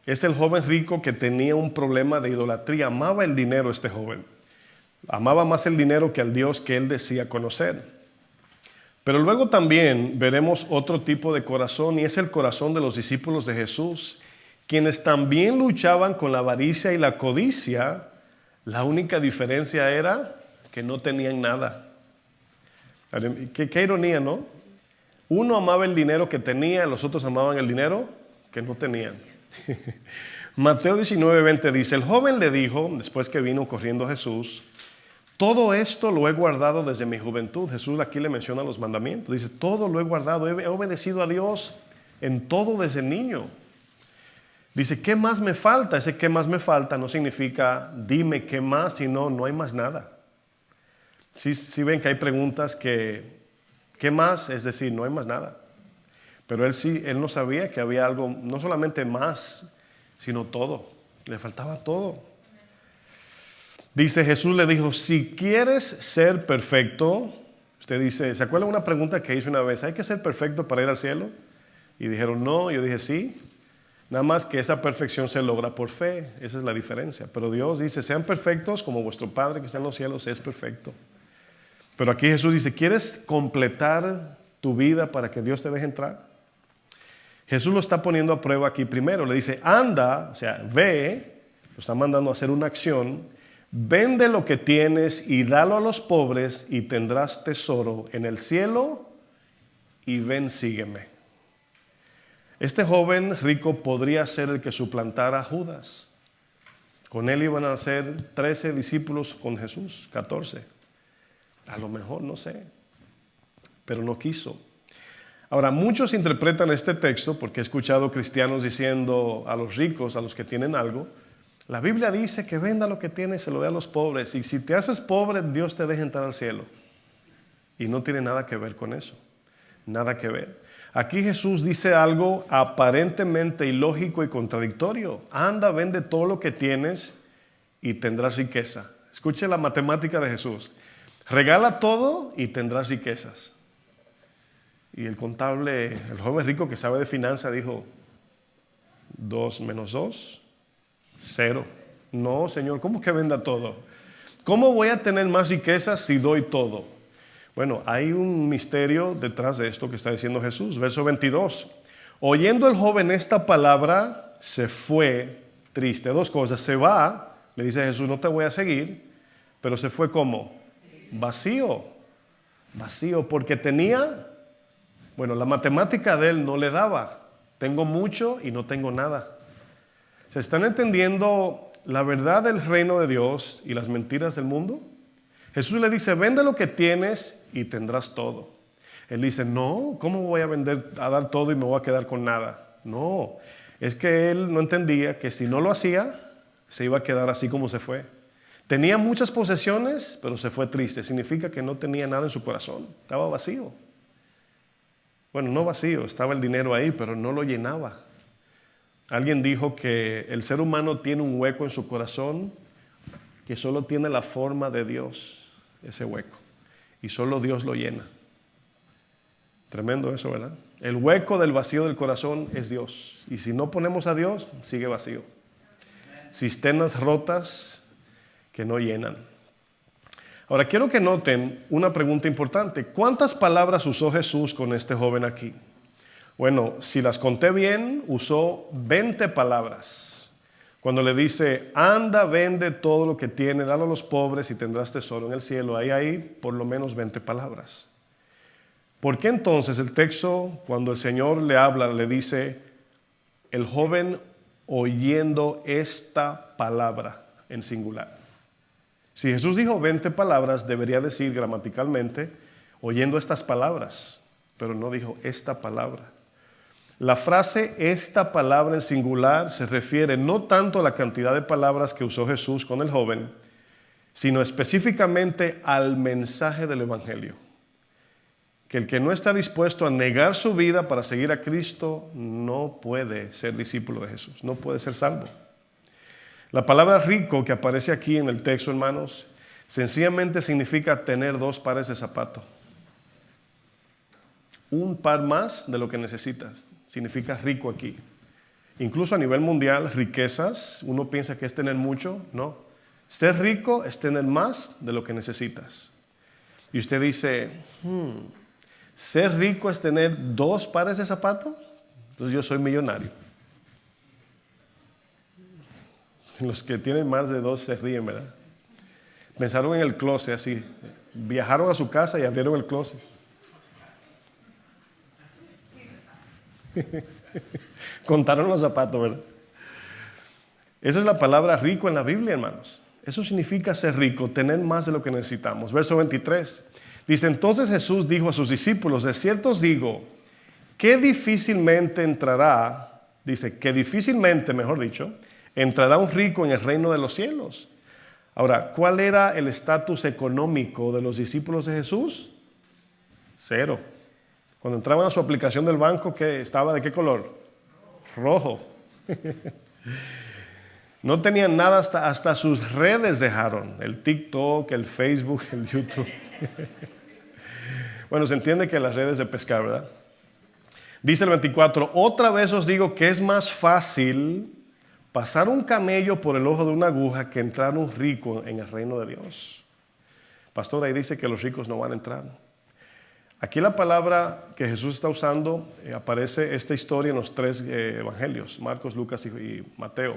es el joven rico que tenía un problema de idolatría. Amaba el dinero este joven. Amaba más el dinero que al Dios que él decía conocer. Pero luego también veremos otro tipo de corazón y es el corazón de los discípulos de Jesús, quienes también luchaban con la avaricia y la codicia. La única diferencia era que no tenían nada. Qué ironía, ¿no? Uno amaba el dinero que tenía, los otros amaban el dinero que no tenían. Mateo 19:20 dice, el joven le dijo, después que vino corriendo Jesús, todo esto lo he guardado desde mi juventud. Jesús aquí le menciona los mandamientos. Dice, todo lo he guardado, he obedecido a Dios en todo desde niño. Dice, ¿qué más me falta? Ese ¿qué más me falta? No significa dime qué más, sino no hay más nada. Sí ven que hay preguntas que, ¿qué más? Es decir, no hay más nada. Pero él no sabía que había algo, no solamente más, sino todo. Le faltaba todo. Dice, Jesús le dijo, si quieres ser perfecto, usted dice, ¿se acuerdan una pregunta que hice una vez? ¿Hay que ser perfecto para ir al cielo? Y dijeron, no, yo dije, sí. Nada más que esa perfección se logra por fe, esa es la diferencia. Pero Dios dice, sean perfectos como vuestro Padre que está en los cielos es perfecto. Pero aquí Jesús dice, ¿quieres completar tu vida para que Dios te deje entrar? Jesús lo está poniendo a prueba aquí primero. Le dice, anda, o sea, ve, lo está mandando a hacer una acción, vende lo que tienes y dalo a los pobres y tendrás tesoro en el cielo y ven, sígueme. Este joven rico podría ser el que suplantara a Judas. Con él iban a ser 13 discípulos con Jesús, 14. A lo mejor, no sé, pero no quiso. Ahora, muchos interpretan este texto, porque he escuchado cristianos diciendo a los ricos, a los que tienen algo, la Biblia dice que venda lo que tiene y se lo dé a los pobres, y si te haces pobre, Dios te deja entrar al cielo. Y no tiene nada que ver con eso, nada que ver. Aquí Jesús dice algo aparentemente ilógico y contradictorio. Anda, vende todo lo que tienes y tendrás riqueza. Escuche la matemática de Jesús. Regala todo y tendrás riquezas. Y el contable, el joven rico que sabe de finanzas dijo, 2 menos 2, 0. No, Señor, ¿cómo que venda todo? ¿Cómo voy a tener más riquezas si doy todo? Bueno, hay un misterio detrás de esto que está diciendo Jesús. Verso 22. Oyendo el joven esta palabra, se fue triste. Dos cosas. Se va, le dice a Jesús, no te voy a seguir, pero se fue ¿cómo? Vacío, porque tenía, bueno, la matemática de él no le daba, tengo mucho y no tengo nada. ¿Se están entendiendo la verdad del reino de Dios y las mentiras del mundo? Jesús le dice, vende lo que tienes y tendrás todo. Él dice, no, ¿cómo voy a vender, a dar todo y me voy a quedar con nada? No, es que él no entendía que si no lo hacía, se iba a quedar así como se fue. Tenía muchas posesiones, pero se fue triste. Significa que no tenía nada en su corazón. Estaba vacío. Bueno, no vacío, estaba el dinero ahí, pero no lo llenaba. Alguien dijo que el ser humano tiene un hueco en su corazón que solo tiene la forma de Dios, ese hueco. Y solo Dios lo llena. Tremendo eso, ¿verdad? El hueco del vacío del corazón es Dios. Y si no ponemos a Dios, sigue vacío. Cisternas rotas que no llenan. Ahora quiero que noten una pregunta importante. ¿Cuántas palabras usó Jesús con este joven aquí? Bueno, si las conté bien, usó 20 palabras. Cuando le dice, anda, vende todo lo que tiene, dalo a los pobres y tendrás tesoro en el cielo. Ahí hay por lo menos 20 palabras. ¿Por qué entonces el texto, cuando el Señor le habla, le dice, el joven oyendo esta palabra en singular? Si Jesús dijo 20 palabras, debería decir gramaticalmente, oyendo estas palabras, pero no dijo esta palabra. La frase esta palabra en singular se refiere no tanto a la cantidad de palabras que usó Jesús con el joven, sino específicamente al mensaje del Evangelio. Que el que no está dispuesto a negar su vida para seguir a Cristo no puede ser discípulo de Jesús, no puede ser salvo. La palabra rico que aparece aquí en el texto, hermanos, sencillamente significa tener 2 pares de zapatos. Un par más de lo que necesitas. Significa rico aquí. Incluso a nivel mundial, riquezas, uno piensa que es tener mucho. No. Ser rico es tener más de lo que necesitas. Y usted dice, ser rico es tener 2 pares de zapatos. Entonces yo soy millonario. Los que tienen más de 2 se ríen, ¿verdad? Pensaron en el closet así. viajaron a su casa y abrieron el closet. Contaron los zapatos, ¿verdad? Esa es la palabra rico en la Biblia, hermanos. Eso significa ser rico, tener más de lo que necesitamos. Verso 23. Dice, entonces Jesús dijo a sus discípulos, de cierto os digo, que difícilmente entrará, dice, que difícilmente, mejor dicho, entrará un rico en el reino de los cielos. Ahora, ¿cuál era el estatus económico de los discípulos de Jesús? Cero. Cuando entraban a su aplicación del banco, ¿qué estaba de qué color? Rojo. No tenían nada, hasta sus redes dejaron, el TikTok, el Facebook, el YouTube. Bueno, se entiende que las redes de pescar, ¿verdad? Dice el 24, otra vez os digo que es más fácil pasar un camello por el ojo de una aguja que entrar un rico en el reino de Dios. Pastor, ahí dice que los ricos no van a entrar. Aquí la palabra que Jesús está usando, aparece esta historia en los tres evangelios, Marcos, Lucas y Mateo.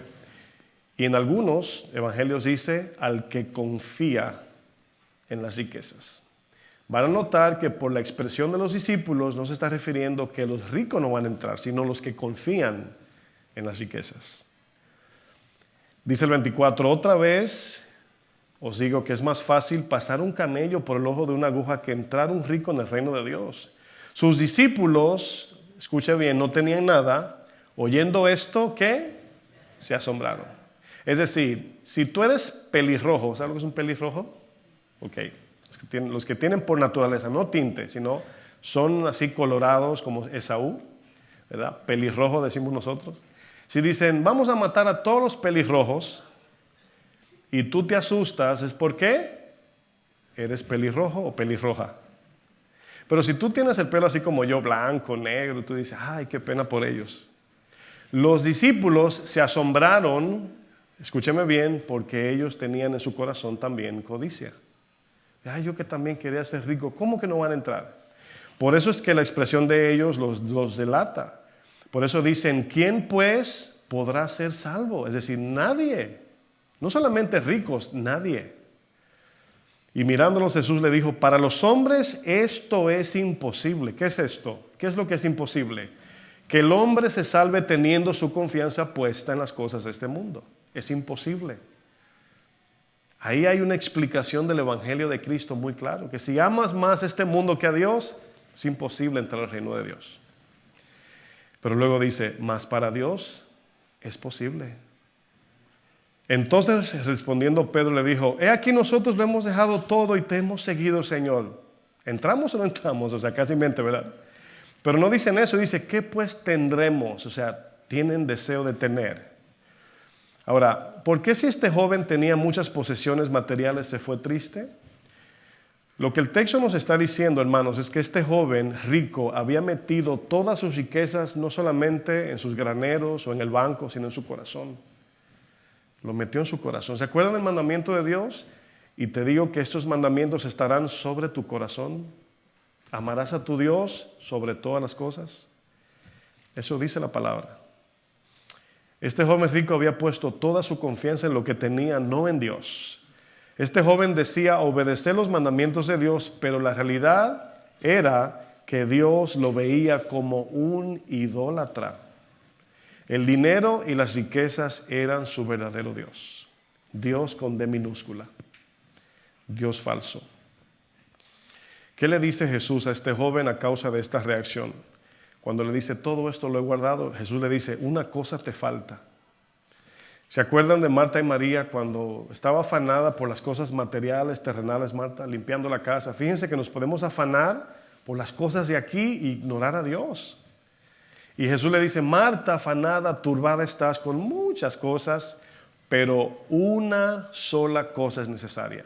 Y en algunos evangelios dice al que confía en las riquezas. Van a notar que por la expresión de los discípulos no se está refiriendo que los ricos no van a entrar, sino los que confían en las riquezas. Dice el 24, otra vez os digo que es más fácil pasar un camello por el ojo de una aguja que entrar un rico en el reino de Dios. Sus discípulos, escuche bien, no tenían nada. Oyendo esto, ¿qué? Se asombraron. Es decir, si tú eres pelirrojo, ¿sabes lo que es un pelirrojo? Ok, los que tienen por naturaleza, no tinte, sino son así colorados como Esaú, ¿verdad? Pelirrojo decimos nosotros. Si dicen, vamos a matar a todos los pelirrojos, y tú te asustas, ¿es por qué? ¿Eres pelirrojo o pelirroja? Pero si tú tienes el pelo así como yo, blanco, negro, tú dices, ay, qué pena por ellos. Los discípulos se asombraron, escúcheme bien, porque ellos tenían en su corazón también codicia. Ay, yo que también quería ser rico, ¿cómo que no van a entrar? Por eso es que la expresión de ellos los delata. Por eso dicen, ¿quién pues podrá ser salvo? Es decir, nadie. No solamente ricos, nadie. Y mirándolos Jesús le dijo, para los hombres esto es imposible. ¿Qué es esto? ¿Qué es lo que es imposible? Que el hombre se salve teniendo su confianza puesta en las cosas de este mundo. Es imposible. Ahí hay una explicación del Evangelio de Cristo muy claro, que si amas más este mundo que a Dios, es imposible entrar al reino de Dios. Pero luego dice, más para Dios es posible. Entonces respondiendo Pedro le dijo, he aquí nosotros lo hemos dejado todo y te hemos seguido, Señor. ¿Entramos o no entramos? O sea, casi mente, ¿verdad? Pero no dicen eso, dice, ¿qué pues tendremos? O sea, tienen deseo de tener. Ahora, ¿por qué si este joven tenía muchas posesiones materiales se fue triste? Lo que el texto nos está diciendo, hermanos, es que este joven rico había metido todas sus riquezas no solamente en sus graneros o en el banco, sino en su corazón. Lo metió en su corazón. ¿Se acuerdan del mandamiento de Dios? Y te digo que estos mandamientos estarán sobre tu corazón. Amarás a tu Dios sobre todas las cosas. Eso dice la palabra. Este joven rico había puesto toda su confianza en lo que tenía, no en Dios. Este joven decía obedecer los mandamientos de Dios, pero la realidad era que Dios lo veía como un idólatra. El dinero y las riquezas eran su verdadero Dios. Dios con D minúscula. Dios falso. ¿Qué le dice Jesús a este joven a causa de esta reacción? Cuando le dice, todo esto lo he guardado, Jesús le dice, una cosa te falta. ¿Se acuerdan de Marta y María cuando estaba afanada por las cosas materiales, terrenales, Marta, limpiando la casa? Fíjense que nos podemos afanar por las cosas de aquí e ignorar a Dios. Y Jesús le dice, Marta, afanada, turbada estás con muchas cosas, pero una sola cosa es necesaria.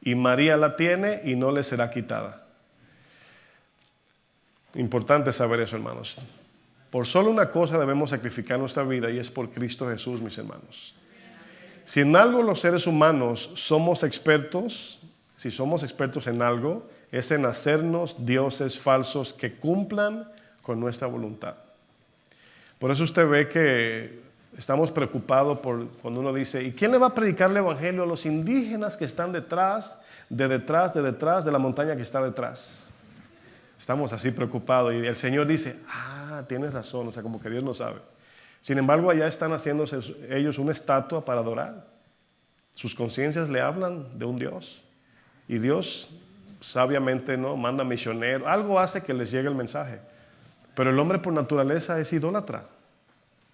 Y María la tiene y no le será quitada. Importante saber eso, hermanos. Por solo una cosa debemos sacrificar nuestra vida y es por Cristo Jesús, mis hermanos. Si en algo los seres humanos somos expertos, si somos expertos en algo, es en hacernos dioses falsos que cumplan con nuestra voluntad. Por eso usted ve que Estamos preocupados por cuando uno dice, ¿y quién le va a predicar el evangelio a los indígenas que están detrás de la montaña que está detrás? Estamos así preocupados y el Señor dice, tienes razón, o sea, como que Dios no sabe. Sin embargo, allá están haciéndose ellos una estatua para adorar. Sus conciencias le hablan de un Dios. Y Dios sabiamente no manda misioneros, algo hace que les llegue el mensaje. Pero el hombre por naturaleza es idólatra.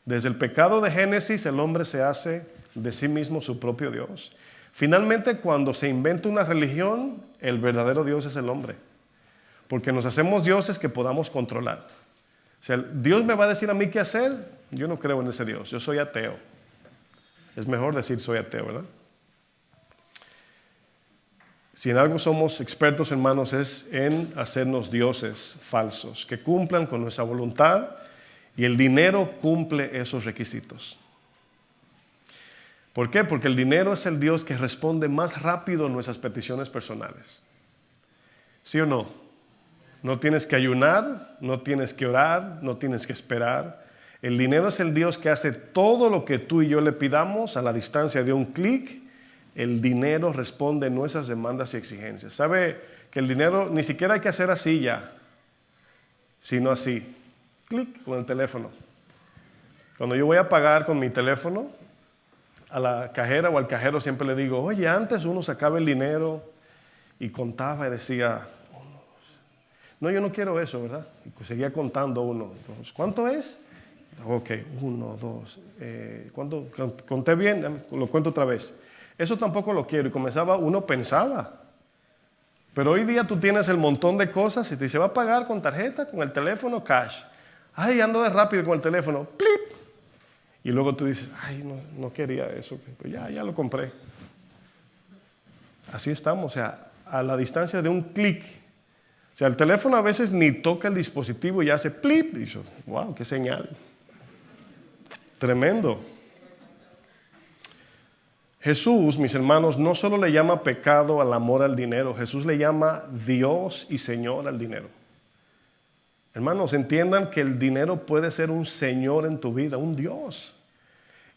Desde el pecado de Génesis, el hombre se hace de sí mismo su propio Dios. Finalmente, cuando se inventa una religión, el verdadero Dios es el hombre. Porque nos hacemos dioses que podamos controlar. O sea, Dios me va a decir a mí qué hacer. Yo no creo en ese Dios, yo soy ateo. Es mejor decir soy ateo, ¿verdad? Si en algo somos expertos, hermanos, es en hacernos dioses falsos, que cumplan con nuestra voluntad, y el dinero cumple esos requisitos. ¿Por qué? Porque el dinero es el Dios que responde más rápido a nuestras peticiones personales. ¿Sí o no? No tienes que ayunar, no tienes que orar, no tienes que esperar. El dinero es el Dios que hace todo lo que tú y yo le pidamos a la distancia de un clic. El dinero responde a nuestras demandas y exigencias. ¿Sabe que el dinero ni siquiera hay que hacer así ya, sino así? Clic con el teléfono. Cuando yo voy a pagar con mi teléfono, a la cajera o al cajero siempre le digo, oye, antes uno sacaba el dinero y contaba y decía, no, yo no quiero eso, ¿verdad? Y seguía contando uno, dos. ¿Cuánto es? Ok, 1, 2. ¿Cuánto? ¿Conté bien? Lo cuento otra vez. Eso tampoco lo quiero. Y comenzaba, uno pensaba. Pero hoy día tú tienes el montón de cosas y te dice, ¿va a pagar con tarjeta, con el teléfono, cash? Ay, ando de rápido con el teléfono, ¡plip! Y luego tú dices, ay, no quería eso, pero ya lo compré. Así estamos, o sea, a la distancia de un clic. O sea, el teléfono a veces ni toca el dispositivo y ya hace plip. Y yo, wow, qué señal. Tremendo. Jesús, mis hermanos, no solo le llama pecado al amor al dinero, Jesús le llama Dios y Señor al dinero. Hermanos, entiendan que el dinero puede ser un Señor en tu vida, un Dios.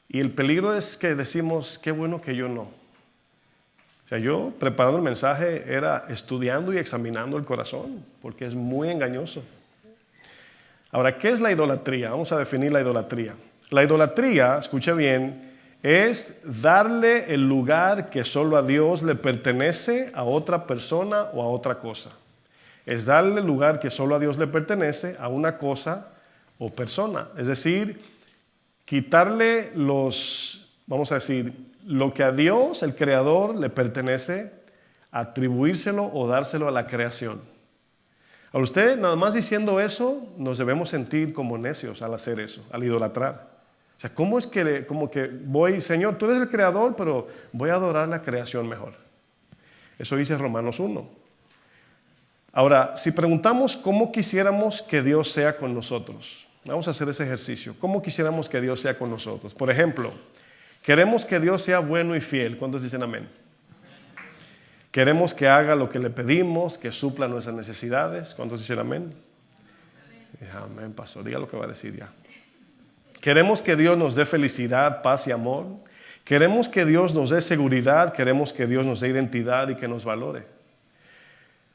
Y el peligro es que decimos, qué bueno que yo no. O sea, yo preparando el mensaje era estudiando y examinando el corazón, porque es muy engañoso. Ahora, ¿qué es la idolatría? Vamos a definir la idolatría. La idolatría, escuche bien, es darle el lugar que solo a Dios le pertenece a otra persona o a otra cosa. Es darle el lugar que solo a Dios le pertenece a una cosa o persona. Es decir, quitarle vamos a decir, lo que a Dios, el Creador, le pertenece, atribuírselo o dárselo a la creación. A usted, nada más diciendo eso, nos debemos sentir como necios al hacer eso, al idolatrar. O sea, ¿cómo es que como que voy, Señor, tú eres el Creador, pero voy a adorar la creación mejor? Eso dice Romanos 1. Ahora, si preguntamos cómo quisiéramos que Dios sea con nosotros, vamos a hacer ese ejercicio. ¿Cómo quisiéramos que Dios sea con nosotros? Por ejemplo, queremos que Dios sea bueno y fiel. ¿Cuántos dicen amén? Queremos que haga lo que le pedimos, que supla nuestras necesidades. ¿Cuántos dicen amén? Amén, pastor. Diga lo que va a decir ya. Queremos que Dios nos dé felicidad, paz y amor. Queremos que Dios nos dé seguridad. Queremos que Dios nos dé identidad y que nos valore.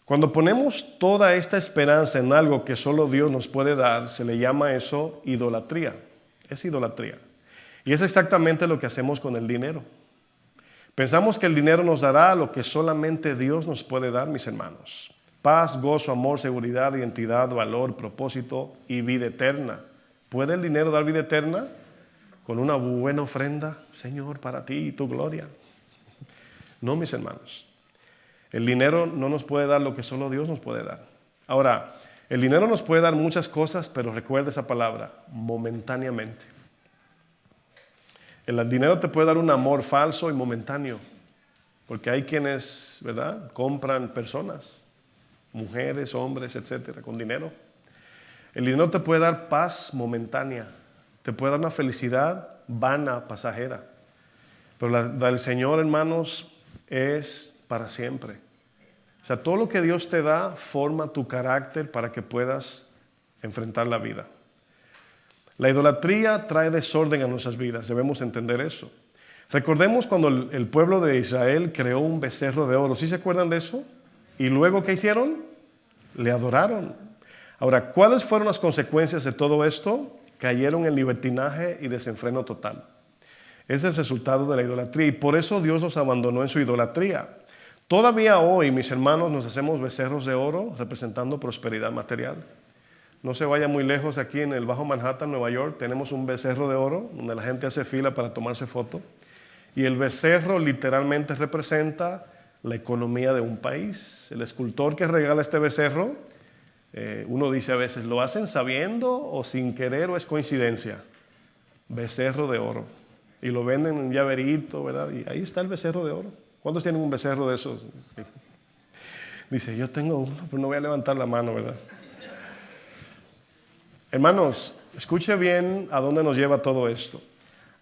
Cuando ponemos toda esta esperanza en algo que solo Dios nos puede dar, se le llama eso idolatría. Es idolatría. Y es exactamente lo que hacemos con el dinero. Pensamos que el dinero nos dará lo que solamente Dios nos puede dar, mis hermanos. Paz, gozo, amor, seguridad, identidad, valor, propósito y vida eterna. ¿Puede el dinero dar vida eterna? Con una buena ofrenda, Señor, para ti y tu gloria. No, mis hermanos. El dinero no nos puede dar lo que solo Dios nos puede dar. Ahora, el dinero nos puede dar muchas cosas, pero recuerda esa palabra, momentáneamente. El dinero te puede dar un amor falso y momentáneo, porque hay quienes, ¿verdad?, compran personas, mujeres, hombres, etcétera, con dinero. El dinero te puede dar paz momentánea, te puede dar una felicidad vana, pasajera, pero la del Señor, hermanos, es para siempre. O sea, todo lo que Dios te da forma tu carácter para que puedas enfrentar la vida. La idolatría trae desorden a nuestras vidas, debemos entender eso. Recordemos cuando el pueblo de Israel creó un becerro de oro, ¿sí se acuerdan de eso? Y luego, ¿qué hicieron? Le adoraron. Ahora, ¿cuáles fueron las consecuencias de todo esto? Cayeron en libertinaje y desenfreno total. Es el resultado de la idolatría y por eso Dios los abandonó en su idolatría. Todavía hoy, mis hermanos, nos hacemos becerros de oro representando prosperidad material. No se vaya muy lejos, aquí en el Bajo Manhattan, Nueva York, tenemos un becerro de oro donde la gente hace fila para tomarse foto. Y el becerro literalmente representa la economía de un país. El escultor que regala este becerro, uno dice a veces, ¿lo hacen sabiendo o sin querer o es coincidencia? Becerro de oro. Y lo venden en un llaverito, ¿verdad? Y ahí está el becerro de oro. ¿Cuántos tienen un becerro de esos? Dice, yo tengo uno, pero no voy a levantar la mano, ¿verdad? Hermanos, escuche bien a dónde nos lleva todo esto.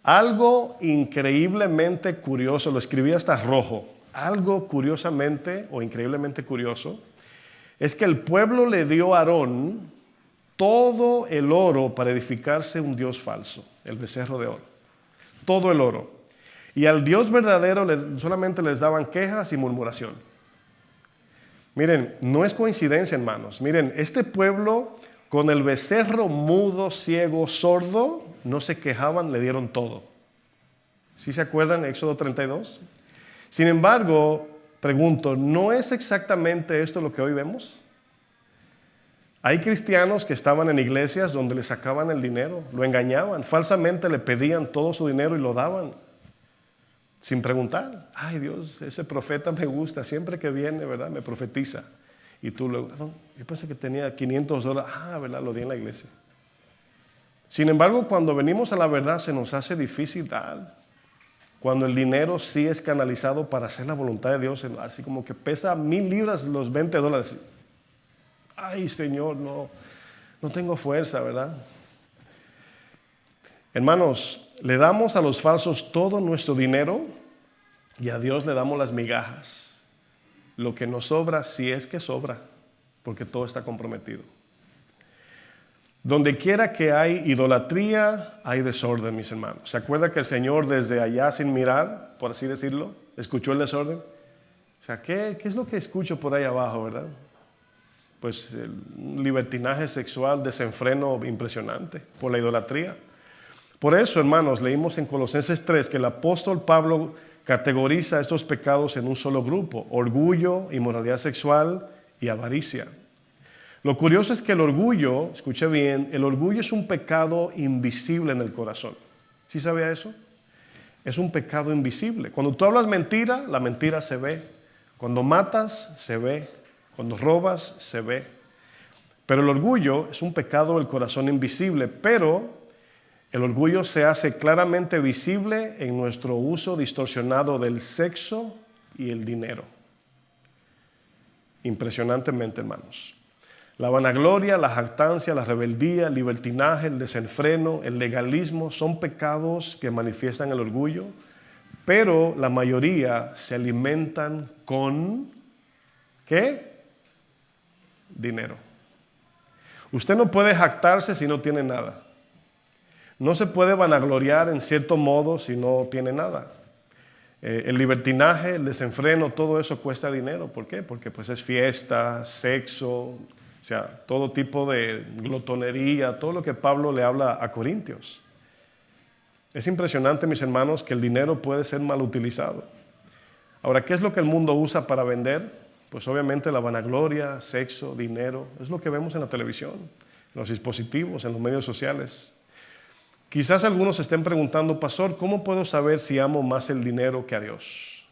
Algo increíblemente curioso, lo escribí hasta rojo, algo curiosamente o increíblemente curioso, es que el pueblo le dio a Aarón todo el oro para edificarse un dios falso, el becerro de oro, todo el oro. Y al Dios verdadero solamente les daban quejas y murmuración. Miren, no es coincidencia, hermanos. Miren, este pueblo con el becerro mudo, ciego, sordo, no se quejaban, le dieron todo. ¿Sí se acuerdan? Éxodo 32. Sin embargo, pregunto, ¿no es exactamente esto lo que hoy vemos? Hay cristianos que estaban en iglesias donde le sacaban el dinero, lo engañaban, falsamente le pedían todo su dinero y lo daban. Sin preguntar, ay Dios, ese profeta me gusta, siempre que viene, ¿verdad? Me profetiza. Y tú luego, no, yo pensé que tenía $500, ¿verdad? Lo di en la iglesia. Sin embargo, cuando venimos a la verdad se nos hace difícil dar. Cuando el dinero sí es canalizado para hacer la voluntad de Dios, así como que pesa 1,000 libras los $20. Ay Señor, no tengo fuerza, ¿verdad? Hermanos, le damos a los falsos todo nuestro dinero y a Dios le damos las migajas. Lo que nos sobra, si es que sobra, porque todo está comprometido. Donde quiera que hay idolatría, hay desorden, mis hermanos. ¿Se acuerda que el Señor desde allá sin mirar, por así decirlo, escuchó el desorden? O sea, ¿qué es lo que escucho por ahí abajo, verdad? Pues el libertinaje sexual, desenfreno impresionante por la idolatría. Por eso, hermanos, leímos en Colosenses 3 que el apóstol Pablo categoriza estos pecados en un solo grupo: orgullo, inmoralidad sexual y avaricia. Lo curioso es que el orgullo, escuche bien, el orgullo es un pecado invisible en el corazón. ¿Sí sabía eso? Es un pecado invisible. Cuando tú hablas mentira, la mentira se ve. Cuando matas, se ve. Cuando robas, se ve. Pero el orgullo es un pecado del corazón invisible, pero el orgullo se hace claramente visible en nuestro uso distorsionado del sexo y el dinero. Impresionantemente, hermanos. La vanagloria, la jactancia, la rebeldía, el libertinaje, el desenfreno, el legalismo son pecados que manifiestan el orgullo, pero la mayoría se alimentan con ¿qué? Dinero. Usted no puede jactarse si no tiene nada. No se puede vanagloriar en cierto modo si no tiene nada. El libertinaje, el desenfreno, todo eso cuesta dinero. ¿Por qué? Porque pues es fiesta, sexo, o sea, todo tipo de glotonería, todo lo que Pablo le habla a Corintios. Es impresionante, mis hermanos, que el dinero puede ser mal utilizado. Ahora, ¿qué es lo que el mundo usa para vender? Pues obviamente la vanagloria, sexo, dinero. Es lo que vemos en la televisión, en los dispositivos, en los medios sociales. Quizás algunos se estén preguntando, pastor, ¿cómo puedo saber si amo más el dinero que a Dios?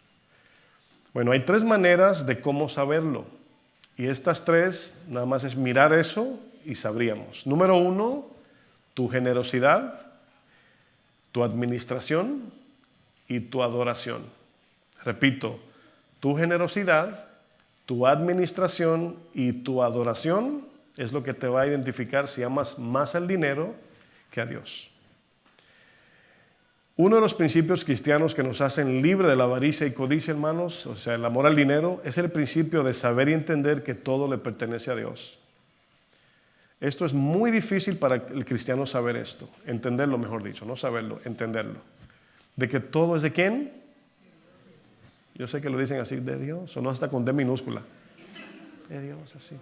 Bueno, hay 3 maneras de cómo saberlo. Y estas 3, nada más es mirar eso y sabríamos. Número 1, tu generosidad, tu administración y tu adoración. Repito, tu generosidad, tu administración y tu adoración es lo que te va a identificar si amas más el dinero que a Dios. Uno de los principios cristianos que nos hacen libre de la avaricia y codicia, hermanos, o sea, el amor al dinero, es el principio de saber y entender que todo le pertenece a Dios. Esto es muy difícil para el cristiano saber esto, entenderlo, mejor dicho, no saberlo, entenderlo. De que todo es de ¿quién? Yo sé que lo dicen así, de Dios, o no hasta con D minúscula. De Dios, así.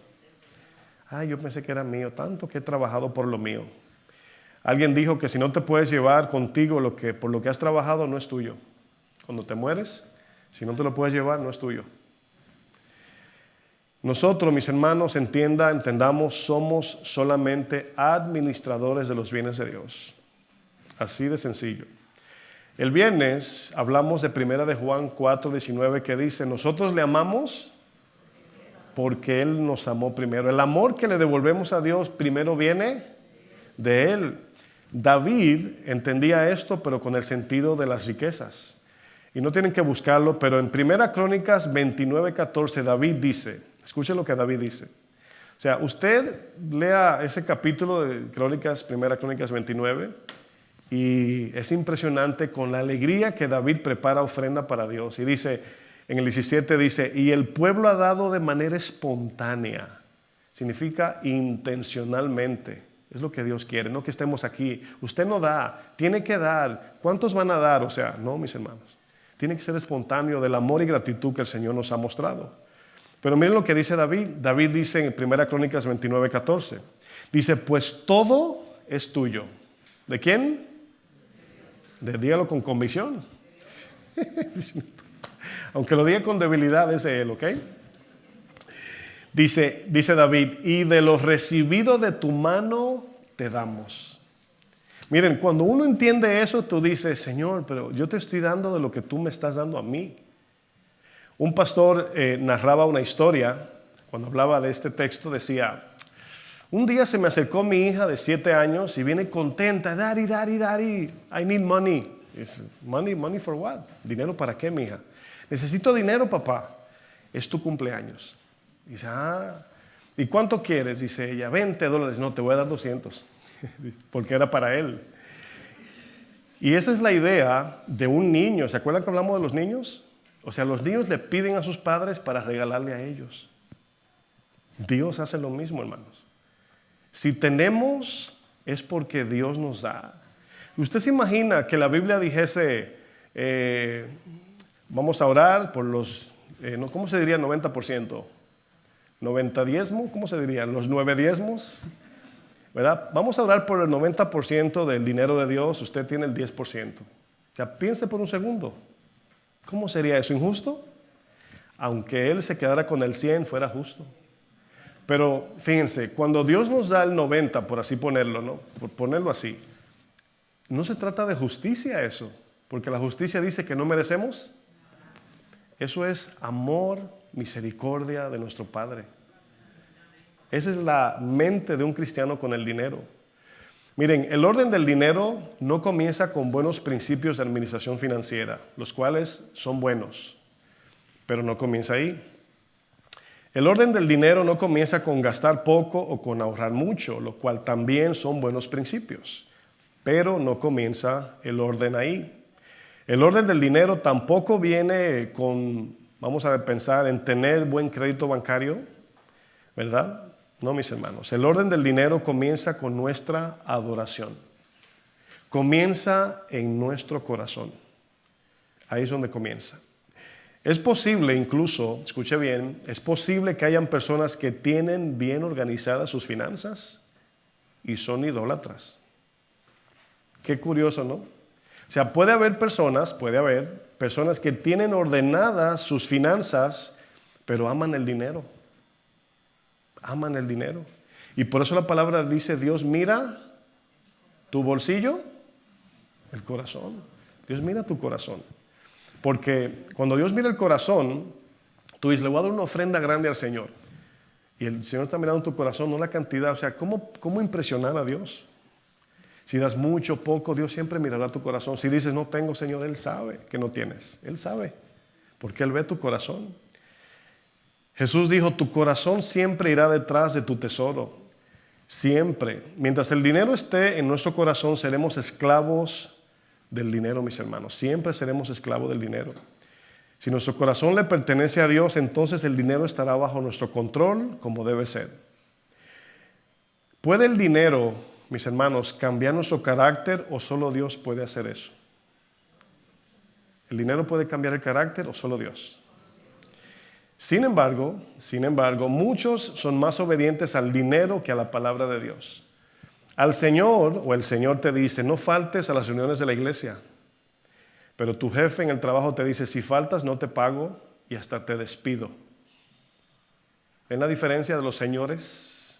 Ay, yo pensé que era mío, tanto que he trabajado por lo mío. Alguien dijo que si no te puedes llevar contigo por lo que has trabajado, no es tuyo. Cuando te mueres, si no te lo puedes llevar, no es tuyo. Nosotros, mis hermanos, entendamos, somos solamente administradores de los bienes de Dios. Así de sencillo. El viernes hablamos de 1 de Juan 4:19 que dice, nosotros le amamos porque Él nos amó primero. El amor que le devolvemos a Dios primero viene de Él. David entendía esto, pero con el sentido de las riquezas. Y no tienen que buscarlo, pero en 1 Crónicas 29:14 David dice, escuchen lo que David dice. O sea, usted lea ese capítulo de Crónicas, 1 Crónicas 29, y es impresionante con la alegría que David prepara ofrenda para Dios. Y dice, en el 17 dice, y el pueblo ha dado de manera espontánea. Significa intencionalmente. Es lo que Dios quiere, no que estemos aquí. Usted no da, tiene que dar. ¿Cuántos van a dar? O sea, no, mis hermanos. Tiene que ser espontáneo del amor y gratitud que el Señor nos ha mostrado. Pero miren lo que dice David. David dice en 1 Crónicas 29:14. Dice, pues todo es tuyo. ¿De quién? Dígalo con convicción. Aunque lo diga con debilidad, es de Él, ¿ok? Dice David, y de lo recibido de tu mano te damos. Miren, cuando uno entiende eso, tú dices, Señor, pero yo te estoy dando de lo que tú me estás dando a mí. Un pastor narraba una historia, cuando hablaba de este texto, decía, un día se me acercó mi hija de 7 años y viene contenta, Daddy, I need money. Dice, money for what? ¿Dinero para qué, mi hija? Necesito dinero, papá. Es tu cumpleaños. Dice, ¿y cuánto quieres? Dice ella, $20. No, te voy a dar 200. Porque era para él. Y esa es la idea de un niño. ¿Se acuerdan que hablamos de los niños? O sea, los niños le piden a sus padres para regalarle a ellos. Dios hace lo mismo, hermanos. Si tenemos, es porque Dios nos da. ¿Usted se imagina que la Biblia dijese, vamos a orar por los, ¿cómo se diría 90%? ¿90 diezmos? ¿Cómo se dirían? ¿Los 9 diezmos? ¿Verdad? Vamos a orar por el 90% del dinero de Dios, usted tiene el 10%. O sea, piense por un segundo. ¿Cómo sería eso? ¿Injusto? Aunque Él se quedara con el 100, fuera justo. Pero fíjense, cuando Dios nos da el 90, por así ponerlo, ¿no? Por ponerlo así, no se trata de justicia eso, porque la justicia dice que no merecemos. Eso es amor, misericordia de nuestro Padre. Esa es la mente de un cristiano con el dinero. Miren, el orden del dinero no comienza con buenos principios de administración financiera, los cuales son buenos, pero no comienza ahí. El orden del dinero no comienza con gastar poco o con ahorrar mucho, lo cual también son buenos principios, pero no comienza el orden ahí. El orden del dinero tampoco viene con, vamos a pensar en tener buen crédito bancario, ¿verdad? No, mis hermanos. El orden del dinero comienza con nuestra adoración. Comienza en nuestro corazón. Ahí es donde comienza. Es posible incluso, escuche bien, es posible que hayan personas que tienen bien organizadas sus finanzas y son idólatras. Qué curioso, ¿no? O sea, puede haber personas que tienen ordenadas sus finanzas, pero aman el dinero. Aman el dinero. Y por eso la palabra dice, Dios mira tu bolsillo, el corazón. Dios mira tu corazón. Porque cuando Dios mira el corazón, tú dices, le voy a dar una ofrenda grande al Señor. Y el Señor está mirando tu corazón, no la cantidad. O sea, ¿cómo impresionar a Dios? Si das mucho, poco, Dios siempre mirará tu corazón. Si dices, no tengo, Señor, Él sabe que no tienes. Él sabe, porque Él ve tu corazón. Jesús dijo, tu corazón siempre irá detrás de tu tesoro. Siempre. Mientras el dinero esté en nuestro corazón, seremos esclavos del dinero, mis hermanos. Siempre seremos esclavos del dinero. Si nuestro corazón le pertenece a Dios, entonces el dinero estará bajo nuestro control como debe ser. ¿Puede el dinero, mis hermanos, cambiar nuestro carácter o solo Dios puede hacer eso? ¿El dinero puede cambiar el carácter o solo Dios? Sin embargo, muchos son más obedientes al dinero que a la palabra de Dios. Al Señor, o el Señor te dice, no faltes a las reuniones de la iglesia. Pero tu jefe en el trabajo te dice, si faltas no te pago y hasta te despido. ¿Ven la diferencia de los señores?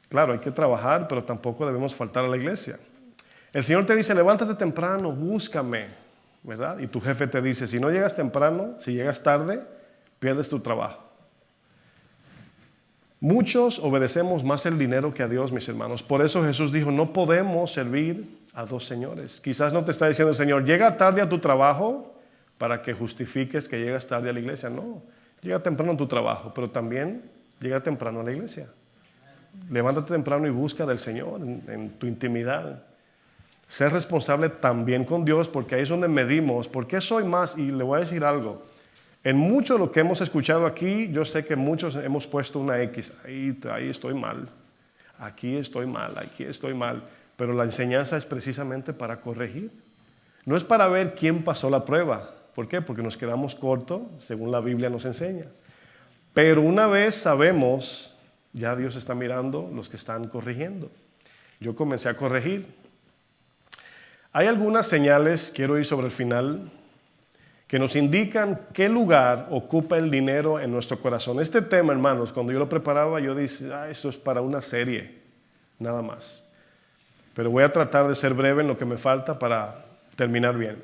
Claro, hay que trabajar, pero tampoco debemos faltar a la iglesia. El Señor te dice, levántate temprano, búscame, ¿verdad? Y tu jefe te dice, si no llegas temprano, si llegas tarde, pierdes tu trabajo. Muchos obedecemos más el dinero que a Dios, mis hermanos. Por eso Jesús dijo, no podemos servir a dos señores. Quizás no te está diciendo el Señor, llega tarde a tu trabajo para que justifiques que llegas tarde a la iglesia. No, llega temprano a tu trabajo, pero también llega temprano a la iglesia. Levántate temprano y busca del Señor en tu intimidad. Ser responsable también con Dios, porque ahí es donde medimos. ¿Por qué soy más? Y le voy a decir algo. En mucho de lo que hemos escuchado aquí, yo sé que muchos hemos puesto una X. Ahí estoy mal. Aquí estoy mal. Aquí estoy mal. Pero la enseñanza es precisamente para corregir. No es para ver quién pasó la prueba. ¿Por qué? Porque nos quedamos cortos, según la Biblia nos enseña. Pero una vez sabemos, ya Dios está mirando los que están corrigiendo. Yo comencé a corregir. Hay algunas señales, quiero ir sobre el final, que nos indican qué lugar ocupa el dinero en nuestro corazón. Este tema, hermanos, cuando yo lo preparaba, yo dije, esto es para una serie, nada más. Pero voy a tratar de ser breve en lo que me falta para terminar bien.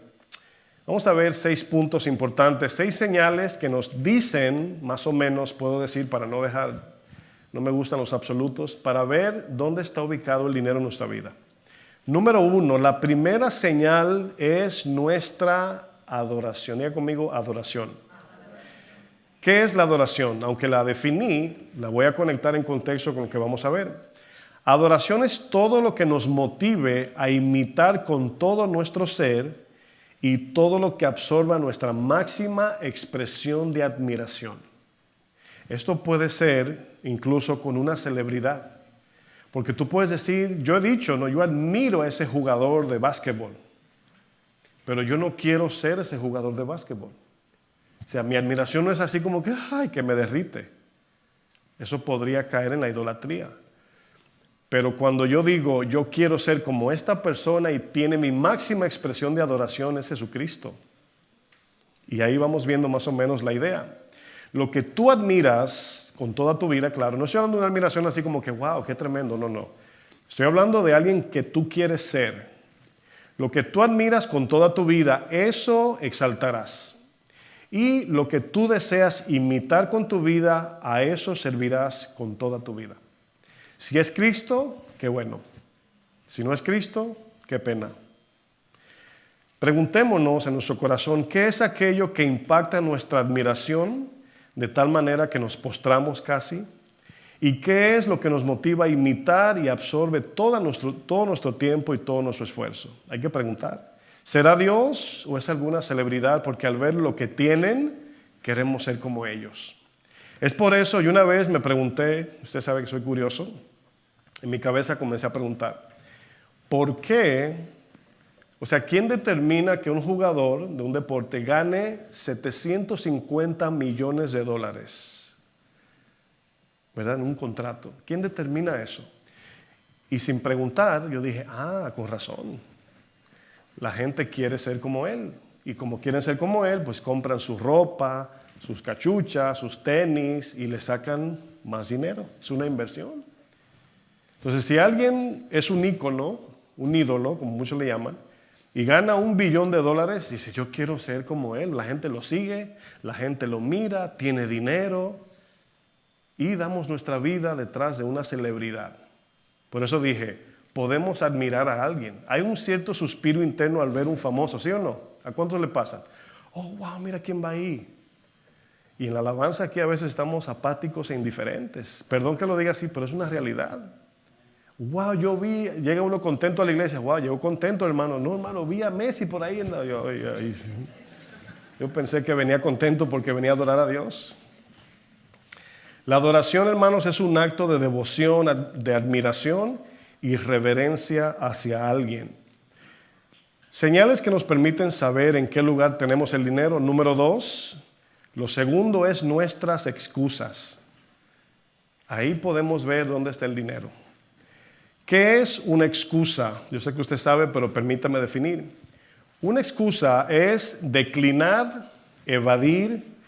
Vamos a ver 6 puntos importantes, 6 señales que nos dicen, más o menos, puedo decir, para no me gustan los absolutos, para ver dónde está ubicado el dinero en nuestra vida. Número 1, la primera señal es nuestra adoración. Diga conmigo, adoración. ¿Qué es la adoración? Aunque la definí, la voy a conectar en contexto con lo que vamos a ver. Adoración es todo lo que nos motive a imitar con todo nuestro ser y todo lo que absorba nuestra máxima expresión de admiración. Esto puede ser incluso con una celebridad. Porque tú puedes decir, yo he dicho, yo admiro a ese jugador de básquetbol. Pero yo no quiero ser ese jugador de básquetbol. O sea, mi admiración no es así como que me derrite. Eso podría caer en la idolatría. Pero cuando yo digo, yo quiero ser como esta persona y tiene mi máxima expresión de adoración es Jesucristo. Y ahí vamos viendo más o menos la idea. Lo que tú admiras con toda tu vida, claro, no estoy hablando de una admiración así como que, wow, qué tremendo, no. Estoy hablando de alguien que tú quieres ser. Lo que tú admiras con toda tu vida, eso exaltarás. Y lo que tú deseas imitar con tu vida, a eso servirás con toda tu vida. Si es Cristo, qué bueno. Si no es Cristo, qué pena. Preguntémonos en nuestro corazón, ¿qué es aquello que impacta nuestra admiración de tal manera que nos postramos casi? ¿Y qué es lo que nos motiva a imitar y absorbe todo nuestro tiempo y todo nuestro esfuerzo? Hay que preguntar. ¿Será Dios o es alguna celebridad? Porque al ver lo que tienen, queremos ser como ellos. Es por eso, y una vez me pregunté, usted sabe que soy curioso, en mi cabeza comencé a preguntar, ¿por qué? O sea, ¿quién determina que un jugador de un deporte gane $750 millones? ¿Verdad? En un contrato. ¿Quién determina eso? Y sin preguntar, yo dije, con razón. La gente quiere ser como él. Y como quieren ser como él, pues compran su ropa, sus cachuchas, sus tenis y le sacan más dinero. Es una inversión. Entonces, si alguien es un ícono, un ídolo, como muchos le llaman, y gana $1 billón, dice, yo quiero ser como él. La gente lo sigue, la gente lo mira, tiene dinero. Y damos nuestra vida detrás de una celebridad. Por eso dije, podemos admirar a alguien. Hay un cierto suspiro interno al ver un famoso, ¿sí o no? ¿A cuántos le pasan? Oh, wow, mira quién va ahí. Y en la alabanza aquí a veces estamos apáticos e indiferentes. Perdón que lo diga así, pero es una realidad. Wow, llega uno contento a la iglesia. Wow, llegó contento, hermano. No, hermano, vi a Messi por ahí. Yo pensé que venía contento porque venía a adorar a Dios. La adoración, hermanos, es un acto de devoción, de admiración y reverencia hacia alguien. Señales que nos permiten saber en qué lugar tenemos el dinero. Número 2, lo segundo es nuestras excusas. Ahí podemos ver dónde está el dinero. ¿Qué es una excusa? Yo sé que usted sabe, pero permítame definir. Una excusa es declinar, evadir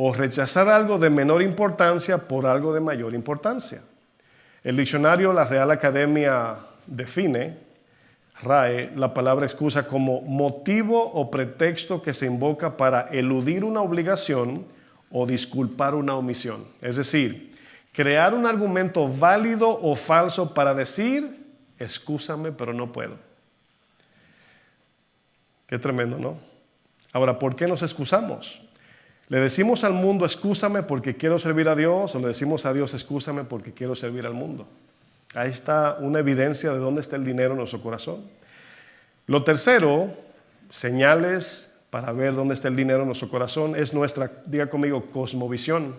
o rechazar algo de menor importancia por algo de mayor importancia. El diccionario La Real Academia define, RAE, la palabra excusa como motivo o pretexto que se invoca para eludir una obligación o disculpar una omisión. Es decir, crear un argumento válido o falso para decir, excúsame, pero no puedo. Qué tremendo, ¿no? Ahora, ¿por qué nos excusamos? ¿Le decimos al mundo, excúsame porque quiero servir a Dios? ¿O le decimos a Dios, excúsame porque quiero servir al mundo? Ahí está una evidencia de dónde está el dinero en nuestro corazón. Lo tercero, señales para ver dónde está el dinero en nuestro corazón, es nuestra, diga conmigo, cosmovisión.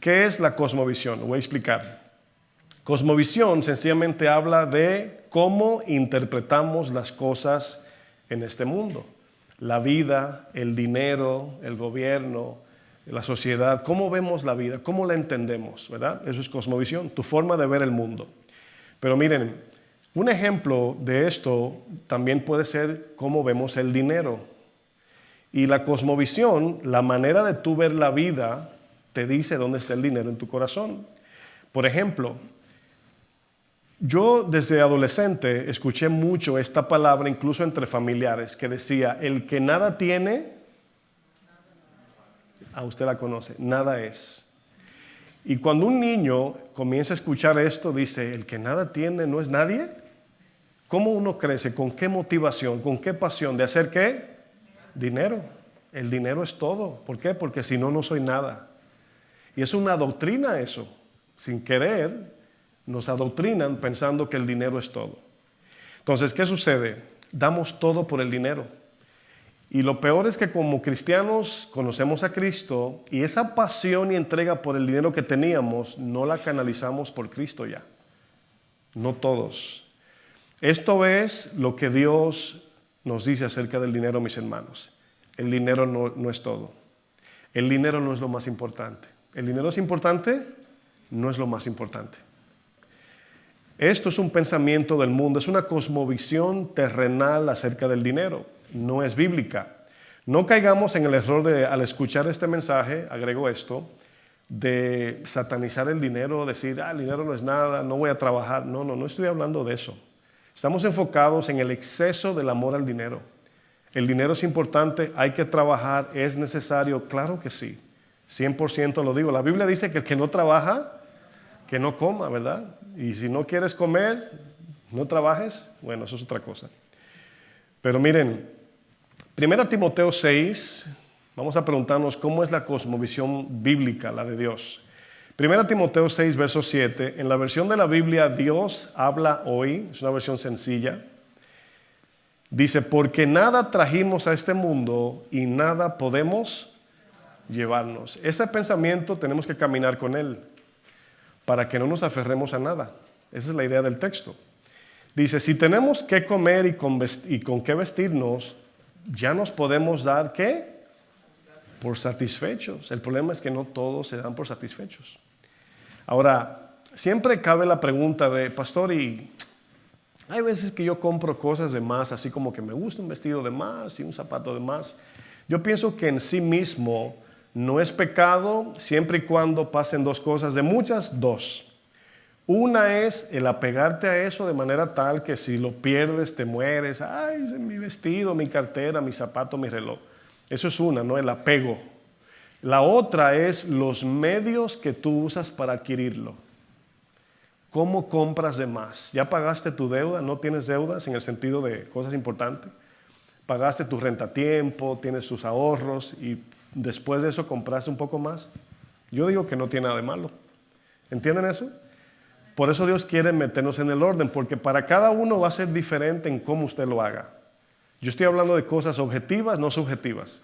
¿Qué es la cosmovisión? Lo voy a explicar. Cosmovisión sencillamente habla de cómo interpretamos las cosas en este mundo. La vida, el dinero, el gobierno, la sociedad, cómo vemos la vida, cómo la entendemos, ¿verdad? Eso es cosmovisión, tu forma de ver el mundo. Pero miren, un ejemplo de esto también puede ser cómo vemos el dinero. Y la cosmovisión, la manera de tú ver la vida, te dice dónde está el dinero en tu corazón. Por ejemplo, yo desde adolescente escuché mucho esta palabra, incluso entre familiares, que decía, el que nada tiene, a usted la conoce, nada es. Y cuando un niño comienza a escuchar esto, dice, el que nada tiene no es nadie. ¿Cómo uno crece? ¿Con qué motivación? ¿Con qué pasión? ¿De hacer qué? Dinero. El dinero es todo. ¿Por qué? Porque si no, no soy nada. Y es una doctrina eso. Sin querer, nos adoctrinan pensando que el dinero es todo. Entonces, ¿qué sucede? Damos todo por el dinero. Y lo peor es que como cristianos conocemos a Cristo y esa pasión y entrega por el dinero que teníamos no la canalizamos por Cristo ya. No todos. Esto es lo que Dios nos dice acerca del dinero, mis hermanos. El dinero no es todo. El dinero no es lo más importante. ¿El dinero es importante? No es lo más importante. Esto es un pensamiento del mundo, es una cosmovisión terrenal acerca del dinero, no es bíblica. No caigamos en el error de, al escuchar este mensaje, agrego esto, de satanizar el dinero, decir, el dinero no es nada, no voy a trabajar. No estoy hablando de eso. Estamos enfocados en el exceso del amor al dinero. El dinero es importante, hay que trabajar, es necesario, claro que sí, 100% lo digo. La Biblia dice que el que no trabaja, que no coma, ¿verdad? Y si no quieres comer, no trabajes, bueno, eso es otra cosa. Pero miren, 1 Timoteo 6, vamos a preguntarnos cómo es la cosmovisión bíblica, la de Dios. 1 Timoteo 6, verso 7, en la versión de la Biblia Dios habla hoy, es una versión sencilla. Dice, porque nada trajimos a este mundo y nada podemos llevarnos. Ese pensamiento tenemos que caminar con él para que no nos aferremos a nada. Esa es la idea del texto. Dice, si tenemos que comer y con qué vestirnos, ya nos podemos dar, ¿qué? Por satisfechos. El problema es que no todos se dan por satisfechos. Ahora, siempre cabe la pregunta de, pastor, y hay veces que yo compro cosas de más, así como que me gusta un vestido de más y un zapato de más. Yo pienso que en sí mismo no es pecado siempre y cuando pasen dos cosas, de muchas, dos. Una es el apegarte a eso de manera tal que si lo pierdes te mueres. Ay, mi vestido, mi cartera, mi zapato, mi reloj. Eso es una, ¿no? El apego. La otra es los medios que tú usas para adquirirlo. ¿Cómo compras de más? ¿Ya pagaste tu deuda? ¿No tienes deudas en el sentido de cosas importantes? ¿Pagaste tu renta a tiempo? ¿Tienes tus ahorros? Y después de eso compraste un poco más. Yo digo que no tiene nada de malo. ¿Entienden eso? Por eso Dios quiere meternos en el orden, porque para cada uno va a ser diferente en cómo usted lo haga. Yo estoy hablando de cosas objetivas, no subjetivas.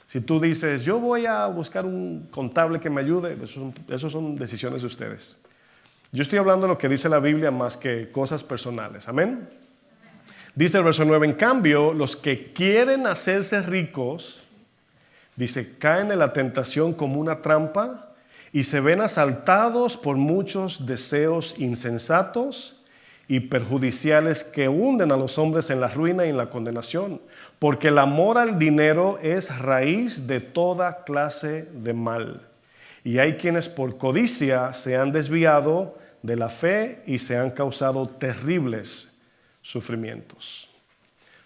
Si tú dices, yo voy a buscar un contable que me ayude, eso son decisiones de ustedes. Yo estoy hablando de lo que dice la Biblia más que cosas personales. Amén. Dice el verso 9, en cambio, los que quieren hacerse ricos, dice, caen en la tentación como una trampa y se ven asaltados por muchos deseos insensatos y perjudiciales que hunden a los hombres en la ruina y en la condenación, porque el amor al dinero es raíz de toda clase de mal. Y hay quienes por codicia se han desviado de la fe y se han causado terribles sufrimientos.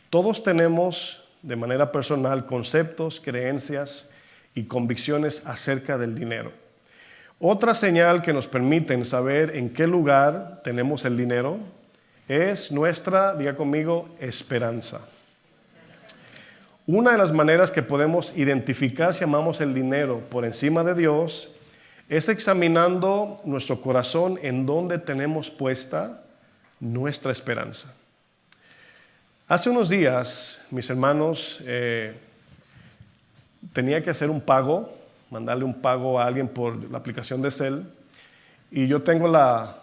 Todos tenemos de manera personal conceptos, creencias y convicciones acerca del dinero. Otra señal que nos permite saber en qué lugar tenemos el dinero es nuestra, diga conmigo, esperanza. Una de las maneras que podemos identificar si amamos el dinero por encima de Dios es examinando nuestro corazón en donde tenemos puesta nuestra esperanza. Hace unos días, mis hermanos, tenía que hacer un pago, mandarle un pago a alguien por la aplicación de Zelle, y yo tengo la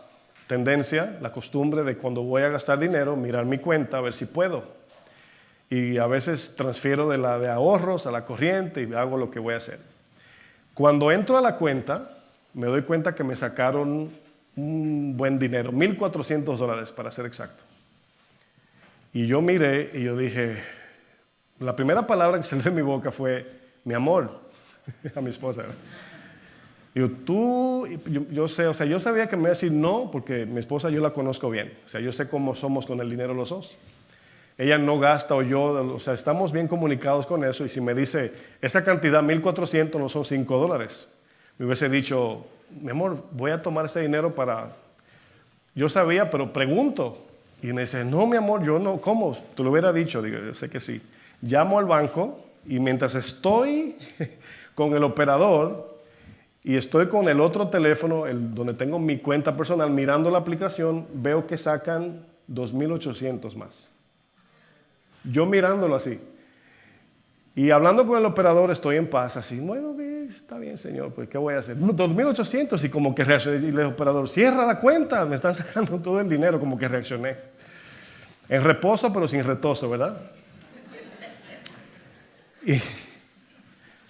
tendencia, la costumbre de cuando voy a gastar dinero, mirar mi cuenta a ver si puedo. Y a veces transfiero de la de ahorros a la corriente y hago lo que voy a hacer. Cuando entro a la cuenta, me doy cuenta que me sacaron un buen dinero, $1,400 para ser exacto. Y yo miré y yo dije, la primera palabra que salió de mi boca fue, mi amor, a mi esposa. Yo sé, o sea, yo sabía que me iba a decir no, porque mi esposa yo la conozco bien. O sea, yo sé cómo somos con el dinero los dos. Ella no gasta o sea, estamos bien comunicados con eso. Y si me dice, esa cantidad, 1,400, no son $5, me hubiese dicho, mi amor, voy a tomar ese dinero para... Yo sabía, pero pregunto. Y me dice, no, mi amor, yo no, ¿cómo? Tú lo hubieras dicho. Digo, yo sé que sí. Llamo al banco y mientras estoy con el operador y estoy con el otro teléfono, donde tengo mi cuenta personal, mirando la aplicación, veo que sacan 2,800 más. Yo mirándolo así. Y hablando con el operador estoy en paz, así, bueno, está bien, señor, pues ¿qué voy a hacer? 2,800 y como que reaccioné. Y el operador, cierra la cuenta, me están sacando todo el dinero, como que reaccioné. En reposo, pero sin retozo, ¿verdad? Y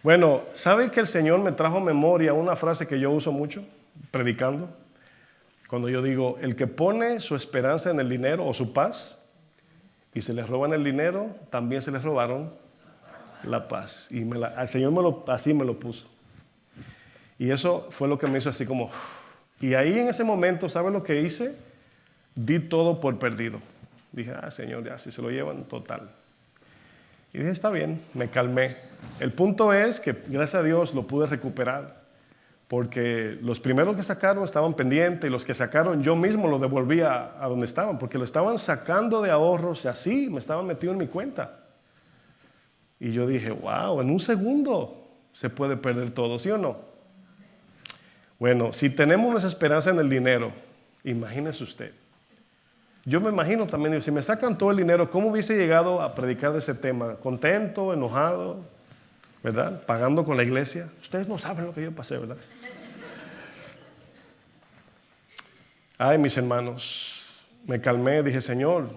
bueno, ¿sabe que el Señor me trajo a memoria una frase que yo uso mucho, predicando? Cuando yo digo, el que pone su esperanza en el dinero o su paz, y se les roban el dinero, también se les robaron la paz. Y el Señor así me lo puso. Y eso fue lo que me hizo así como... Y ahí en ese momento, ¿sabe lo que hice? Di todo por perdido. Dije, Señor, ya si se lo llevan, total. Y dije, está bien, me calmé. El punto es que, gracias a Dios, lo pude recuperar. Porque los primeros que sacaron estaban pendientes y los que sacaron yo mismo lo devolví a donde estaban. Porque lo estaban sacando de ahorros y así me estaban metido en mi cuenta. Y yo dije, wow, en un segundo se puede perder todo, ¿sí o no? Bueno, si tenemos nuestra esperanza en el dinero, imagínese usted. Yo me imagino también, digo, si me sacan todo el dinero, ¿cómo hubiese llegado a predicar de ese tema? ¿Contento, enojado, verdad? ¿Pagando con la iglesia? Ustedes no saben lo que yo pasé, ¿verdad? Ay, mis hermanos, me calmé, dije, Señor,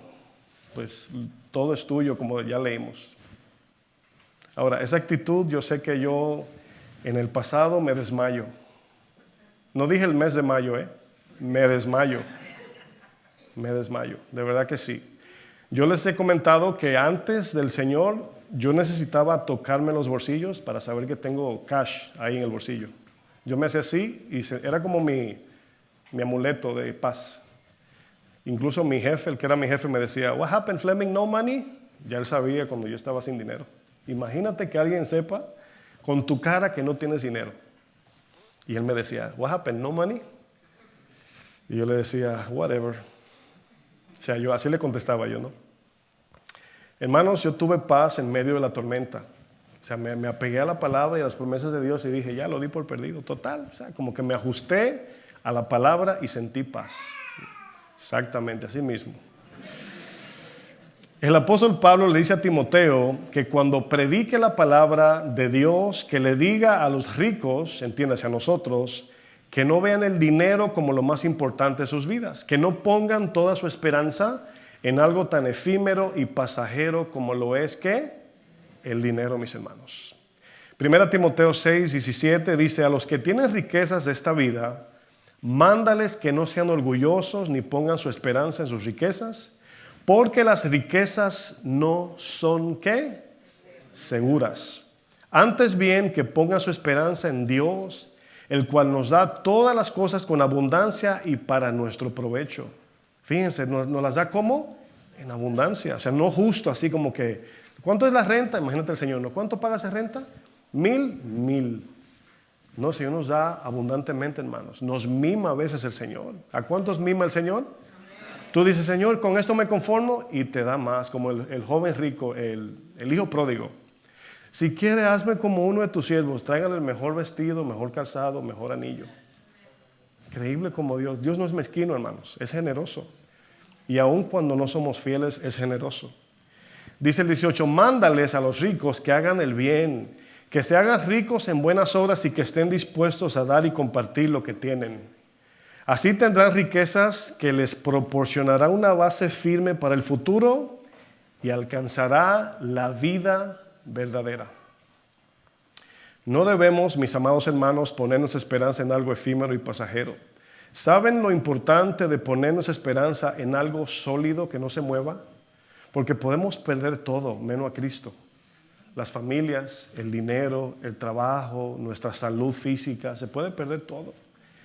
pues todo es tuyo, como ya leímos. Ahora, esa actitud, yo sé que yo en el pasado me desmayo. No dije el mes de mayo, me desmayo. Me desmayo, de verdad que sí. Yo les he comentado que antes del Señor yo necesitaba tocarme los bolsillos para saber que tengo cash ahí en el bolsillo. Yo me hacía así y era como mi amuleto de paz. Incluso mi jefe, el que era mi jefe, me decía, "What happened, Fleming, no money?" Ya él sabía cuando yo estaba sin dinero. Imagínate que alguien sepa con tu cara que no tienes dinero. Y él me decía, "What happened, no money?" Y yo le decía, "Whatever." O sea, yo así le contestaba yo, ¿no? Hermanos, yo tuve paz en medio de la tormenta. O sea, me apegué a la palabra y a las promesas de Dios y dije, ya lo di por perdido, total. O sea, como que me ajusté a la palabra y sentí paz. Exactamente, así mismo. El apóstol Pablo le dice a Timoteo que cuando predique la palabra de Dios, que le diga a los ricos, entiéndase a nosotros, que no vean el dinero como lo más importante de sus vidas, que no pongan toda su esperanza en algo tan efímero y pasajero como lo es ¿qué? El dinero, mis hermanos. 1 Timoteo 6, 17 dice: a los que tienen riquezas de esta vida, mándales que no sean orgullosos ni pongan su esperanza en sus riquezas, porque las riquezas no son ¿qué? Seguras. Antes bien que pongan su esperanza en Dios, el cual nos da todas las cosas con abundancia y para nuestro provecho. Fíjense, nos las da ¿cómo? En abundancia. O sea, no justo así como que, ¿cuánto es la renta? Imagínate el Señor, ¿no? ¿Cuánto pagas de renta? 1,000. No, el Señor nos da abundantemente, hermanos. Nos mima a veces el Señor. ¿A cuántos mima el Señor? Tú dices, Señor, con esto me conformo, y te da más, como el joven rico, el hijo pródigo. Si quieres, hazme como uno de tus siervos, tráigale el mejor vestido, mejor calzado, mejor anillo. Increíble como Dios no es mezquino, hermanos, es generoso. Y aun cuando no somos fieles, es generoso. Dice el 18, mándales a los ricos que hagan el bien, que se hagan ricos en buenas obras y que estén dispuestos a dar y compartir lo que tienen. Así tendrán riquezas que les proporcionará una base firme para el futuro y alcanzará la vida verdadera. No debemos, mis amados hermanos, ponernos esperanza en algo efímero y pasajero. ¿Saben lo importante de ponernos esperanza en algo sólido que no se mueva? Porque podemos perder todo menos a Cristo. Las familias, el dinero, el trabajo, nuestra salud física, se puede perder todo.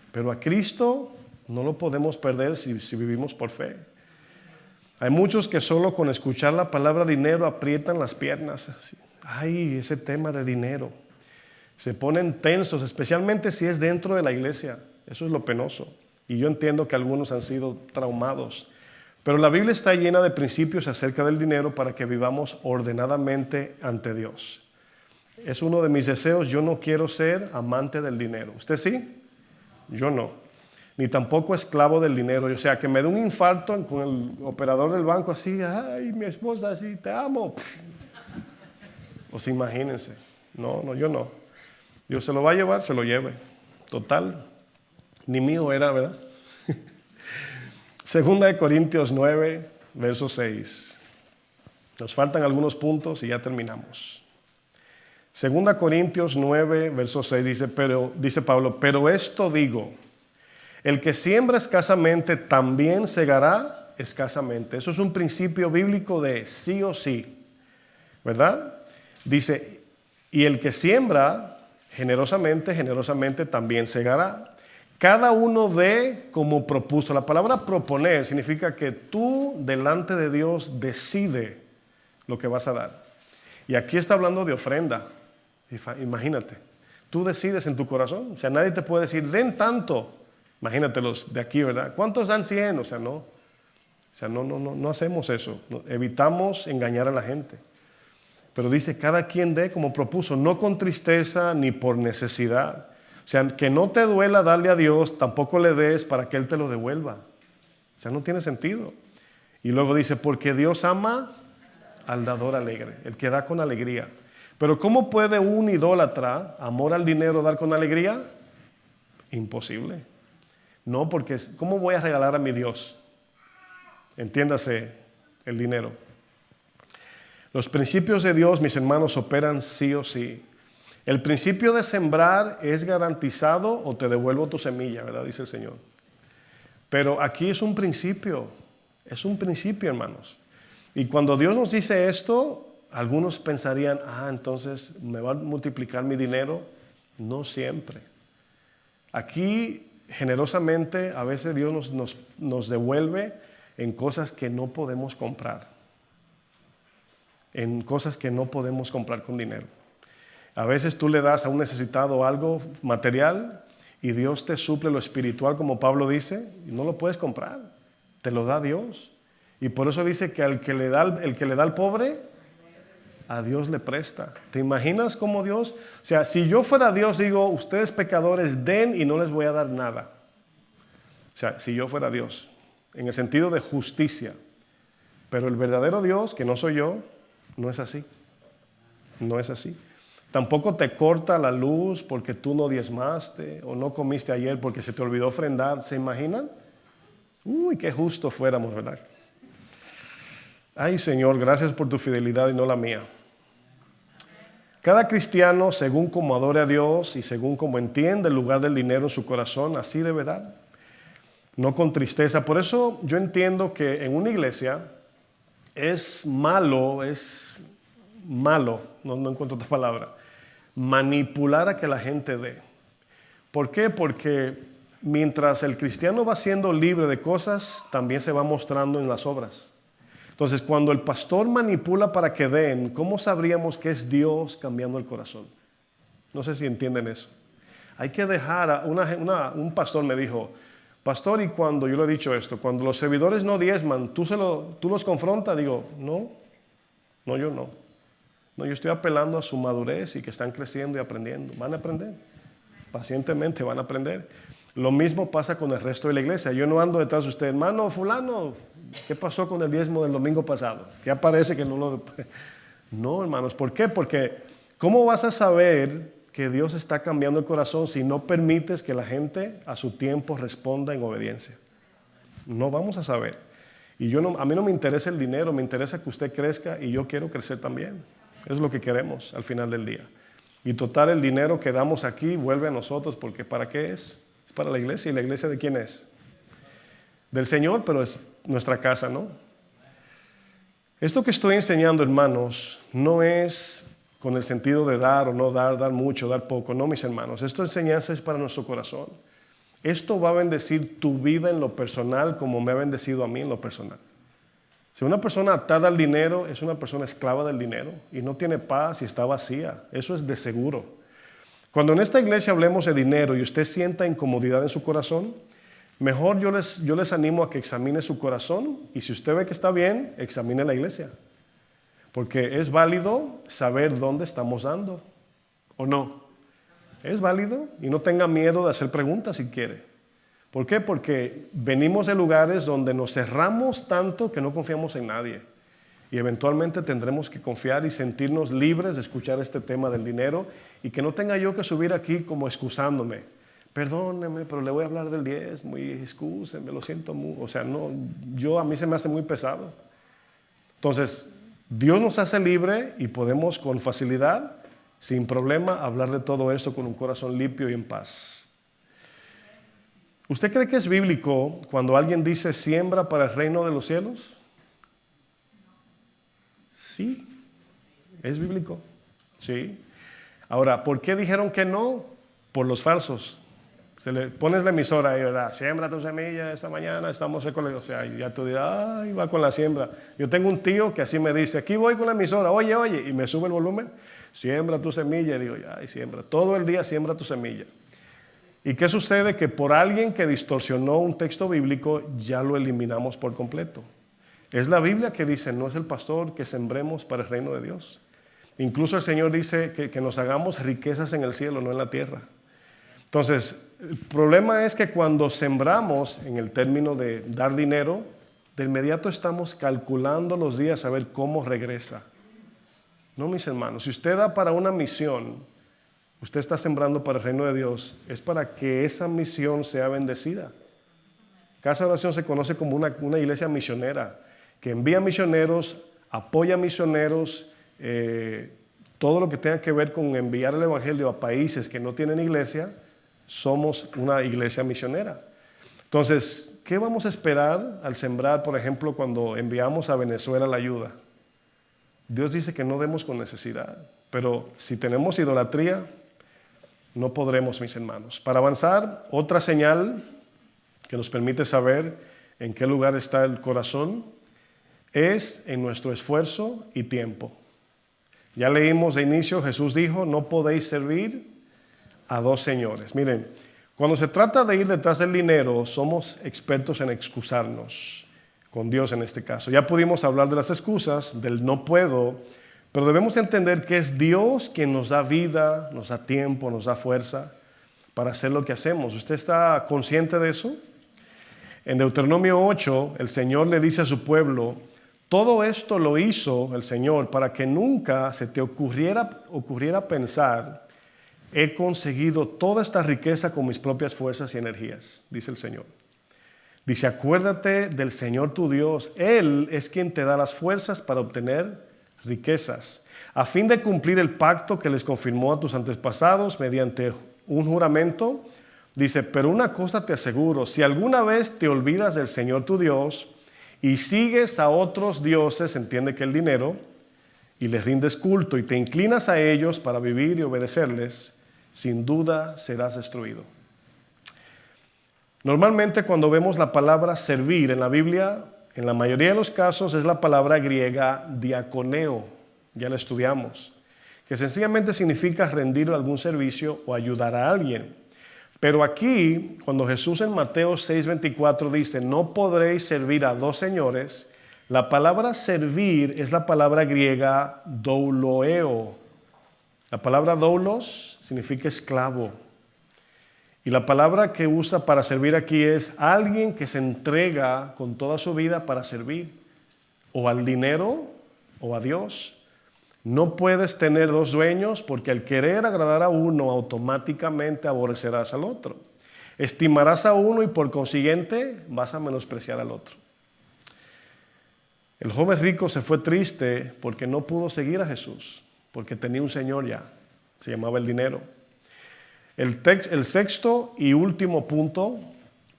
Pero a Cristo no lo podemos perder si vivimos por fe. Hay muchos que solo con escuchar la palabra dinero aprietan las piernas. Ay, ese tema de dinero. Se ponen tensos, especialmente si es dentro de la iglesia. Eso es lo penoso. Y yo entiendo que algunos han sido traumados. Pero la Biblia está llena de principios acerca del dinero para que vivamos ordenadamente ante Dios. Es uno de mis deseos. Yo no quiero ser amante del dinero. ¿Usted sí? Yo no. Ni tampoco esclavo del dinero. O sea, que me dé un infarto con el operador del banco así. Ay, mi esposa así, te amo. Pues imagínense. No, yo no. Dios se lo va a llevar, se lo lleve. Total, ni mío era, ¿verdad? Segunda de Corintios 9, verso 6. Nos faltan algunos puntos y ya terminamos. Segunda Corintios 9, verso 6 dice Pablo, pero esto digo, el que siembra escasamente también segará escasamente. Eso es un principio bíblico de sí o sí, ¿verdad? Dice, y el que siembra generosamente, generosamente también segará. Cada uno dé como propuso. La palabra proponer significa que tú delante de Dios decide lo que vas a dar. Y aquí está hablando de ofrenda. Imagínate, tú decides en tu corazón. O sea, nadie te puede decir, den tanto. Imagínate los de aquí, ¿verdad? ¿Cuántos dan 100? O sea, no hacemos eso. Evitamos engañar a la gente. Pero dice, cada quien dé como propuso, no con tristeza ni por necesidad. O sea, que no te duela darle a Dios, tampoco le des para que Él te lo devuelva. O sea, no tiene sentido. Y luego dice, porque Dios ama al dador alegre, el que da con alegría. Pero ¿cómo puede un idólatra, amor al dinero, dar con alegría? Imposible. No, porque ¿cómo voy a regalar a mi Dios? Entiéndase el dinero. Los principios de Dios, mis hermanos, operan sí o sí. El principio de sembrar es garantizado o te devuelvo tu semilla, ¿verdad? Dice el Señor. Pero aquí es un principio, hermanos. Y cuando Dios nos dice esto, algunos pensarían, entonces me va a multiplicar mi dinero. No siempre. Aquí, generosamente, a veces Dios nos devuelve en cosas que no podemos comprar. En cosas que no podemos comprar con dinero. A veces tú le das a un necesitado algo material y Dios te suple lo espiritual, como Pablo dice, y no lo puedes comprar, te lo da Dios. Y por eso dice que el que le da al pobre, a Dios le presta. ¿Te imaginas cómo Dios? O sea, si yo fuera Dios, digo, ustedes pecadores den y no les voy a dar nada. O sea, si yo fuera Dios, en el sentido de justicia. Pero el verdadero Dios, que no soy yo, no es así. No es así. Tampoco te corta la luz porque tú no diezmaste o no comiste ayer porque se te olvidó ofrendar. ¿Se imaginan? Uy, qué justo fuéramos, ¿verdad? Ay, Señor, gracias por tu fidelidad y no la mía. Cada cristiano, según como adore a Dios y según como entiende el lugar del dinero en su corazón, así debe dar. No con tristeza. Por eso yo entiendo que en una iglesia es malo, no encuentro otra palabra, manipular a que la gente dé. ¿Por qué? Porque mientras el cristiano va siendo libre de cosas, también se va mostrando en las obras. Entonces, cuando el pastor manipula para que den, ¿cómo sabríamos que es Dios cambiando el corazón? No sé si entienden eso. Hay que dejar, un pastor me dijo, pastor, y cuando yo le he dicho esto, cuando los servidores no diezman, ¿tú los confrontas? Digo, no, yo no. No, yo estoy apelando a su madurez y que están creciendo y aprendiendo. Van a aprender, pacientemente van a aprender. Lo mismo pasa con el resto de la iglesia. Yo no ando detrás de usted, hermano fulano, ¿qué pasó con el diezmo del domingo pasado? ¿Qué aparece que no lo...? No, hermanos, ¿por qué? Porque ¿cómo vas a saber que Dios está cambiando el corazón si no permites que la gente a su tiempo responda en obediencia? No vamos a saber. Y a mí no me interesa el dinero, me interesa que usted crezca y yo quiero crecer también. Es lo que queremos al final del día. Y total, el dinero que damos aquí vuelve a nosotros porque ¿para qué es? Es para la iglesia. ¿Y la iglesia de quién es? Del Señor, pero es nuestra casa, ¿no? Esto que estoy enseñando, hermanos, no es con el sentido de dar o no dar, dar mucho, dar poco. No, mis hermanos, esta enseñanza es para nuestro corazón. Esto va a bendecir tu vida en lo personal como me ha bendecido a mí en lo personal. Si una persona atada al dinero es una persona esclava del dinero y no tiene paz y está vacía. Eso es de seguro. Cuando en esta iglesia hablemos de dinero y usted sienta incomodidad en su corazón, mejor yo les animo a que examine su corazón y si usted ve que está bien, examine la iglesia. Porque es válido saber dónde estamos dando, ¿o no? Es válido y no tenga miedo de hacer preguntas si quiere. ¿Por qué? Porque venimos de lugares donde nos cerramos tanto que no confiamos en nadie. Y eventualmente tendremos que confiar y sentirnos libres de escuchar este tema del dinero y que no tenga yo que subir aquí como excusándome. Perdóneme, pero le voy a hablar del diezmo y excúseme, lo siento mucho. O sea, no, a mí se me hace muy pesado. Entonces, Dios nos hace libre y podemos con facilidad, sin problema, hablar de todo esto con un corazón limpio y en paz. ¿Usted cree que es bíblico cuando alguien dice siembra para el reino de los cielos? Sí, es bíblico. Sí. Ahora, ¿por qué dijeron que no? Por los falsos. Pones la emisora ahí, ¿verdad? Siembra tu semilla esta mañana, estamos recolectando. O sea, ya tú dirás, ay, va con la siembra. Yo tengo un tío que así me dice, aquí voy con la emisora, oye, y me sube el volumen, siembra tu semilla. Y digo, ay, siembra. Todo el día siembra tu semilla. ¿Y qué sucede? Que por alguien que distorsionó un texto bíblico, ya lo eliminamos por completo. Es la Biblia que dice, no es el pastor, que sembremos para el reino de Dios. Incluso el Señor dice que nos hagamos riquezas en el cielo, no en la tierra. Entonces, el problema es que cuando sembramos, en el término de dar dinero, de inmediato estamos calculando los días a ver cómo regresa. No, mis hermanos, si usted da para una misión, usted está sembrando para el reino de Dios, es para que esa misión sea bendecida. Casa de Oración se conoce como una iglesia misionera, que envía misioneros, apoya misioneros, todo lo que tenga que ver con enviar el evangelio a países que no tienen iglesia, somos una iglesia misionera. Entonces, ¿qué vamos a esperar al sembrar, por ejemplo, cuando enviamos a Venezuela la ayuda? Dios dice que no demos con necesidad, pero si tenemos idolatría, no podremos, mis hermanos. Para avanzar, otra señal que nos permite saber en qué lugar está el corazón es en nuestro esfuerzo y tiempo. Ya leímos de inicio, Jesús dijo, no podéis servir a dos señores. Miren, cuando se trata de ir detrás del dinero, somos expertos en excusarnos, con Dios en este caso. Ya pudimos hablar de las excusas, del no puedo, pero debemos entender que es Dios quien nos da vida, nos da tiempo, nos da fuerza para hacer lo que hacemos. ¿Usted está consciente de eso? En Deuteronomio 8, el Señor le dice a su pueblo, Todo esto lo hizo el Señor para que nunca se te ocurriera pensar, he conseguido toda esta riqueza con mis propias fuerzas y energías, dice el Señor. Dice, acuérdate del Señor tu Dios. Él es quien te da las fuerzas para obtener riquezas, a fin de cumplir el pacto que les confirmó a tus antepasados mediante un juramento. Dice, pero una cosa te aseguro, si alguna vez te olvidas del Señor tu Dios y sigues a otros dioses, entiende que el dinero, y les rindes culto y te inclinas a ellos para vivir y obedecerles, sin duda serás destruido. Normalmente cuando vemos la palabra servir en la Biblia, en la mayoría de los casos es la palabra griega diaconeo, ya la estudiamos, que sencillamente significa rendir algún servicio o ayudar a alguien. Pero aquí, cuando Jesús en Mateo 6:24 dice, no podréis servir a dos señores, la palabra servir es la palabra griega douloeo. La palabra doulos significa esclavo. Y la palabra que usa para servir aquí es alguien que se entrega con toda su vida para servir, o al dinero o a Dios. No puedes tener dos dueños porque al querer agradar a uno automáticamente aborrecerás al otro. Estimarás a uno y por consiguiente vas a menospreciar al otro. El joven rico se fue triste porque no pudo seguir a Jesús, porque tenía un señor ya, se llamaba el dinero. El sexto y último punto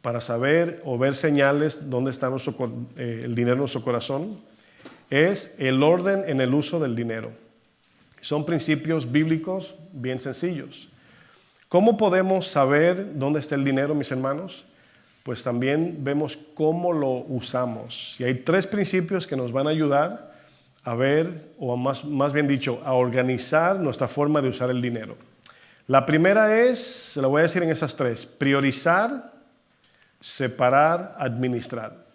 para saber o ver señales dónde está el dinero en nuestro corazón es el orden en el uso del dinero. Son principios bíblicos bien sencillos. ¿Cómo podemos saber dónde está el dinero, mis hermanos? Pues también vemos cómo lo usamos. Y hay tres principios que nos van a ayudar a ver, o más bien dicho, a organizar nuestra forma de usar el dinero. La primera es, se la voy a decir en esas tres: priorizar, separar, administrar.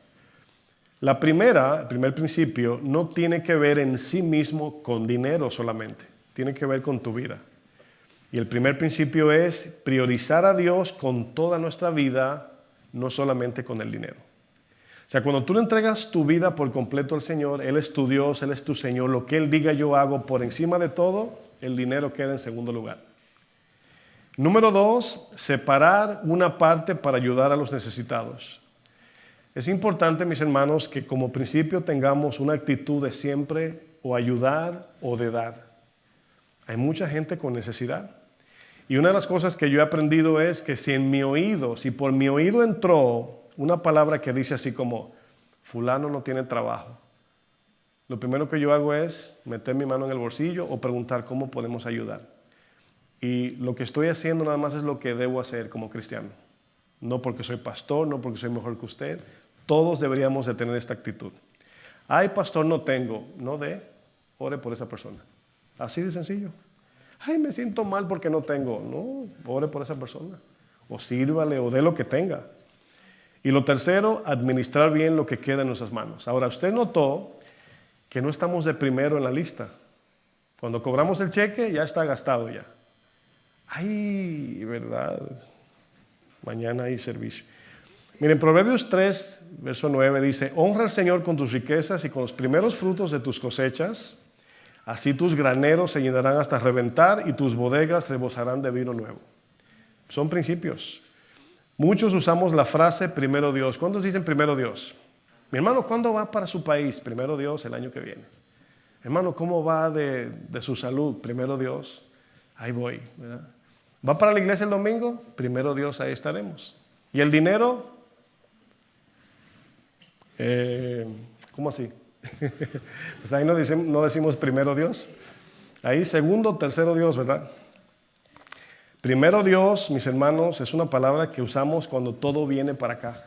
El primer principio, no tiene que ver en sí mismo con dinero solamente, tiene que ver con tu vida. Y el primer principio es priorizar a Dios con toda nuestra vida, no solamente con el dinero. O sea, cuando tú le entregas tu vida por completo al Señor, Él es tu Dios, Él es tu Señor, lo que Él diga yo hago por encima de todo, el dinero queda en segundo lugar. Número 2, separar una parte para ayudar a los necesitados. Es importante, mis hermanos, que como principio tengamos una actitud de siempre o ayudar o de dar. Hay mucha gente con necesidad. Y una de las cosas que yo he aprendido es que si por mi oído entró una palabra que dice así como, fulano no tiene trabajo, lo primero que yo hago es meter mi mano en el bolsillo o preguntar cómo podemos ayudar. Y lo que estoy haciendo nada más es lo que debo hacer como cristiano. No porque soy pastor, no porque soy mejor que usted. Todos deberíamos de tener esta actitud. Ay, pastor, no tengo. No dé, ore por esa persona. Así de sencillo. Ay, me siento mal porque no tengo. No, ore por esa persona. O sírvale o dé lo que tenga. Y lo tercero, administrar bien lo que queda en nuestras manos. Ahora, usted notó que no estamos de primero en la lista. Cuando cobramos el cheque, ya está gastado ya. Ay, verdad, mañana hay servicio. Miren, Proverbios 3, verso 9 dice, honra al Señor con tus riquezas y con los primeros frutos de tus cosechas, así tus graneros se llenarán hasta reventar y tus bodegas rebosarán de vino nuevo. Son principios. Muchos usamos la frase primero Dios. ¿Cuántos dicen primero Dios? Mi hermano, ¿cuándo va para su país? Primero Dios, el año que viene. Hermano, ¿cómo va de su salud? Primero Dios, ahí voy, ¿verdad? ¿Va para la iglesia el domingo? Primero Dios, ahí estaremos. ¿Y el dinero? ¿Cómo así? Pues ahí no decimos primero Dios. Ahí segundo, tercero Dios, ¿verdad? Primero Dios, mis hermanos, es una palabra que usamos cuando todo viene para acá.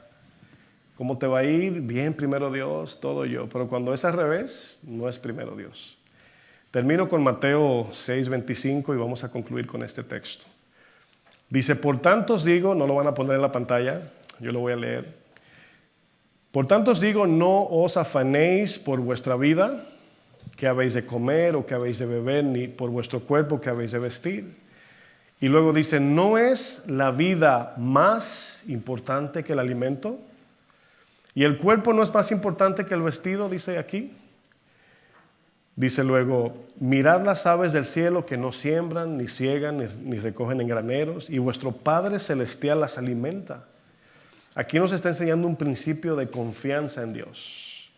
¿Cómo te va a ir? Bien, primero Dios, todo yo. Pero cuando es al revés, no es primero Dios. Termino con Mateo 6:25 y vamos a concluir con este texto. Dice, por tanto os digo, no lo van a poner en la pantalla, yo lo voy a leer. Por tanto os digo, no os afanéis por vuestra vida, que habéis de comer o que habéis de beber, ni por vuestro cuerpo que habéis de vestir. Y luego dice, ¿no es la vida más importante que el alimento ¿Y el cuerpo no es más importante que el vestido? Dice aquí. Dice luego, mirad las aves del cielo que no siembran, ni ciegan, ni recogen en graneros, y vuestro Padre Celestial las alimenta. Aquí nos está enseñando un principio de confianza en Dios.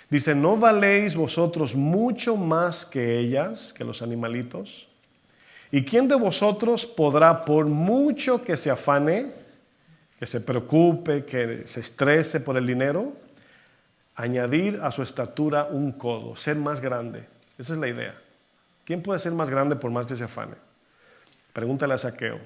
Dice, ¿no valéis vosotros mucho más que ellas, que los animalitos? ¿Y quién de vosotros podrá, por mucho que se afane, que se preocupe, que se estrese por el dinero, añadir a su estatura un codo, ser más grande? Esa es la idea. ¿Quién puede ser más grande por más que se afane? Pregúntale a Zaqueo.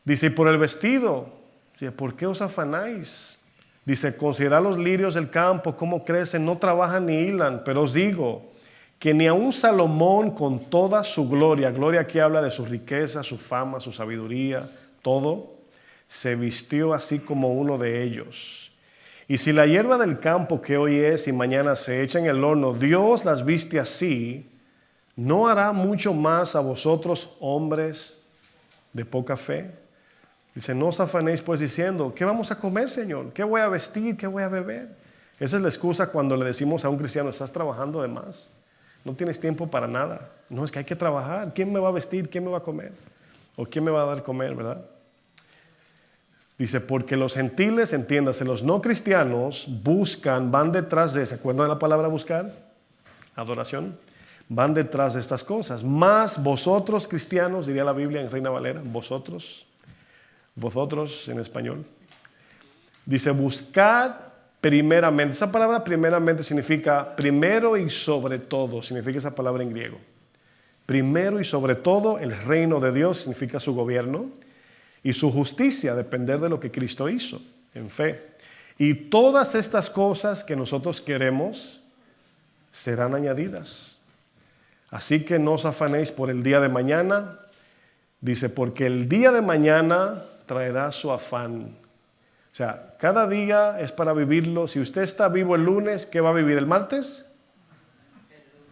Dice, y por el vestido, dice, ¿por qué os afanáis? Dice, considerad los lirios del campo, cómo crecen, no trabajan ni hilan, pero os digo que ni aun Salomón con toda su gloria, gloria aquí habla de su riqueza, su fama, su sabiduría, todo, se vistió así como uno de ellos. Y si la hierba del campo que hoy es y mañana se echa en el horno, Dios las viste así, ¿no hará mucho más a vosotros, hombres de poca fe? Dice, no os afanéis pues diciendo, ¿qué vamos a comer, Señor? ¿Qué voy a vestir? ¿Qué voy a beber? Esa es la excusa cuando le decimos a un cristiano, estás trabajando de más, no tienes tiempo para nada. No, es que hay que trabajar. ¿Quién me va a vestir? ¿Quién me va a comer? ¿O quién me va a dar comer, verdad? Dice, porque los gentiles, entiéndase, los no cristianos buscan, van detrás de, ¿se acuerdan de la palabra buscar? Adoración. Van detrás de estas cosas. Más vosotros cristianos, diría la Biblia en Reina Valera, vosotros en español. Dice, buscad primeramente. Esa palabra primeramente significa primero y sobre todo, significa esa palabra en griego. Primero y sobre todo, el reino de Dios significa su gobierno. Y su justicia, depender de lo que Cristo hizo, en fe. Y todas estas cosas que nosotros queremos serán añadidas. Así que no os afanéis por el día de mañana. Dice, porque el día de mañana traerá su afán. O sea, cada día es para vivirlo. Si usted está vivo el lunes, ¿qué va a vivir el martes?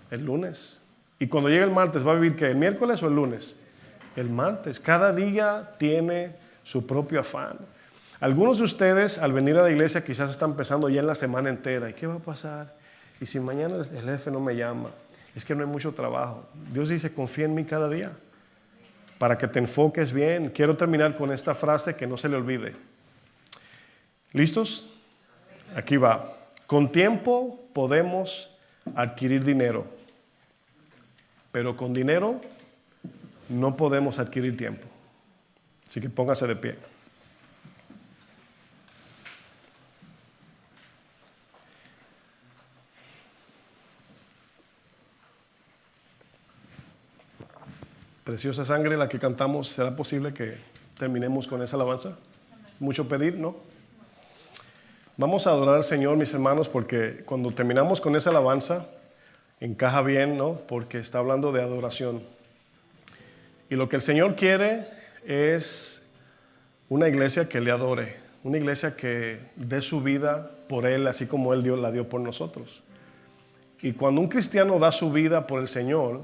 El lunes. Y cuando llegue el martes, ¿va a vivir qué? ¿El miércoles o el lunes? El martes. Cada día tiene su propio afán. Algunos de ustedes al venir a la iglesia quizás están pensando ya en la semana entera. ¿Y qué va a pasar? ¿Y si mañana el jefe no me llama? Es que no hay mucho trabajo. Dios dice, confía en mí cada día para que te enfoques bien. Quiero terminar con esta frase que no se le olvide. ¿Listos? Aquí va. Con tiempo podemos adquirir dinero, pero con dinero no podemos adquirir tiempo. Así que póngase de pie. Preciosa sangre, la que cantamos, ¿será posible que terminemos con esa alabanza? ¿Mucho pedir? ¿No? Vamos a adorar al Señor, mis hermanos, porque cuando terminamos con esa alabanza, encaja bien, ¿no? Porque está hablando de adoración. Y lo que el Señor quiere es una iglesia que le adore, una iglesia que dé su vida por Él, así como Él la dio por nosotros. Y cuando un cristiano da su vida por el Señor,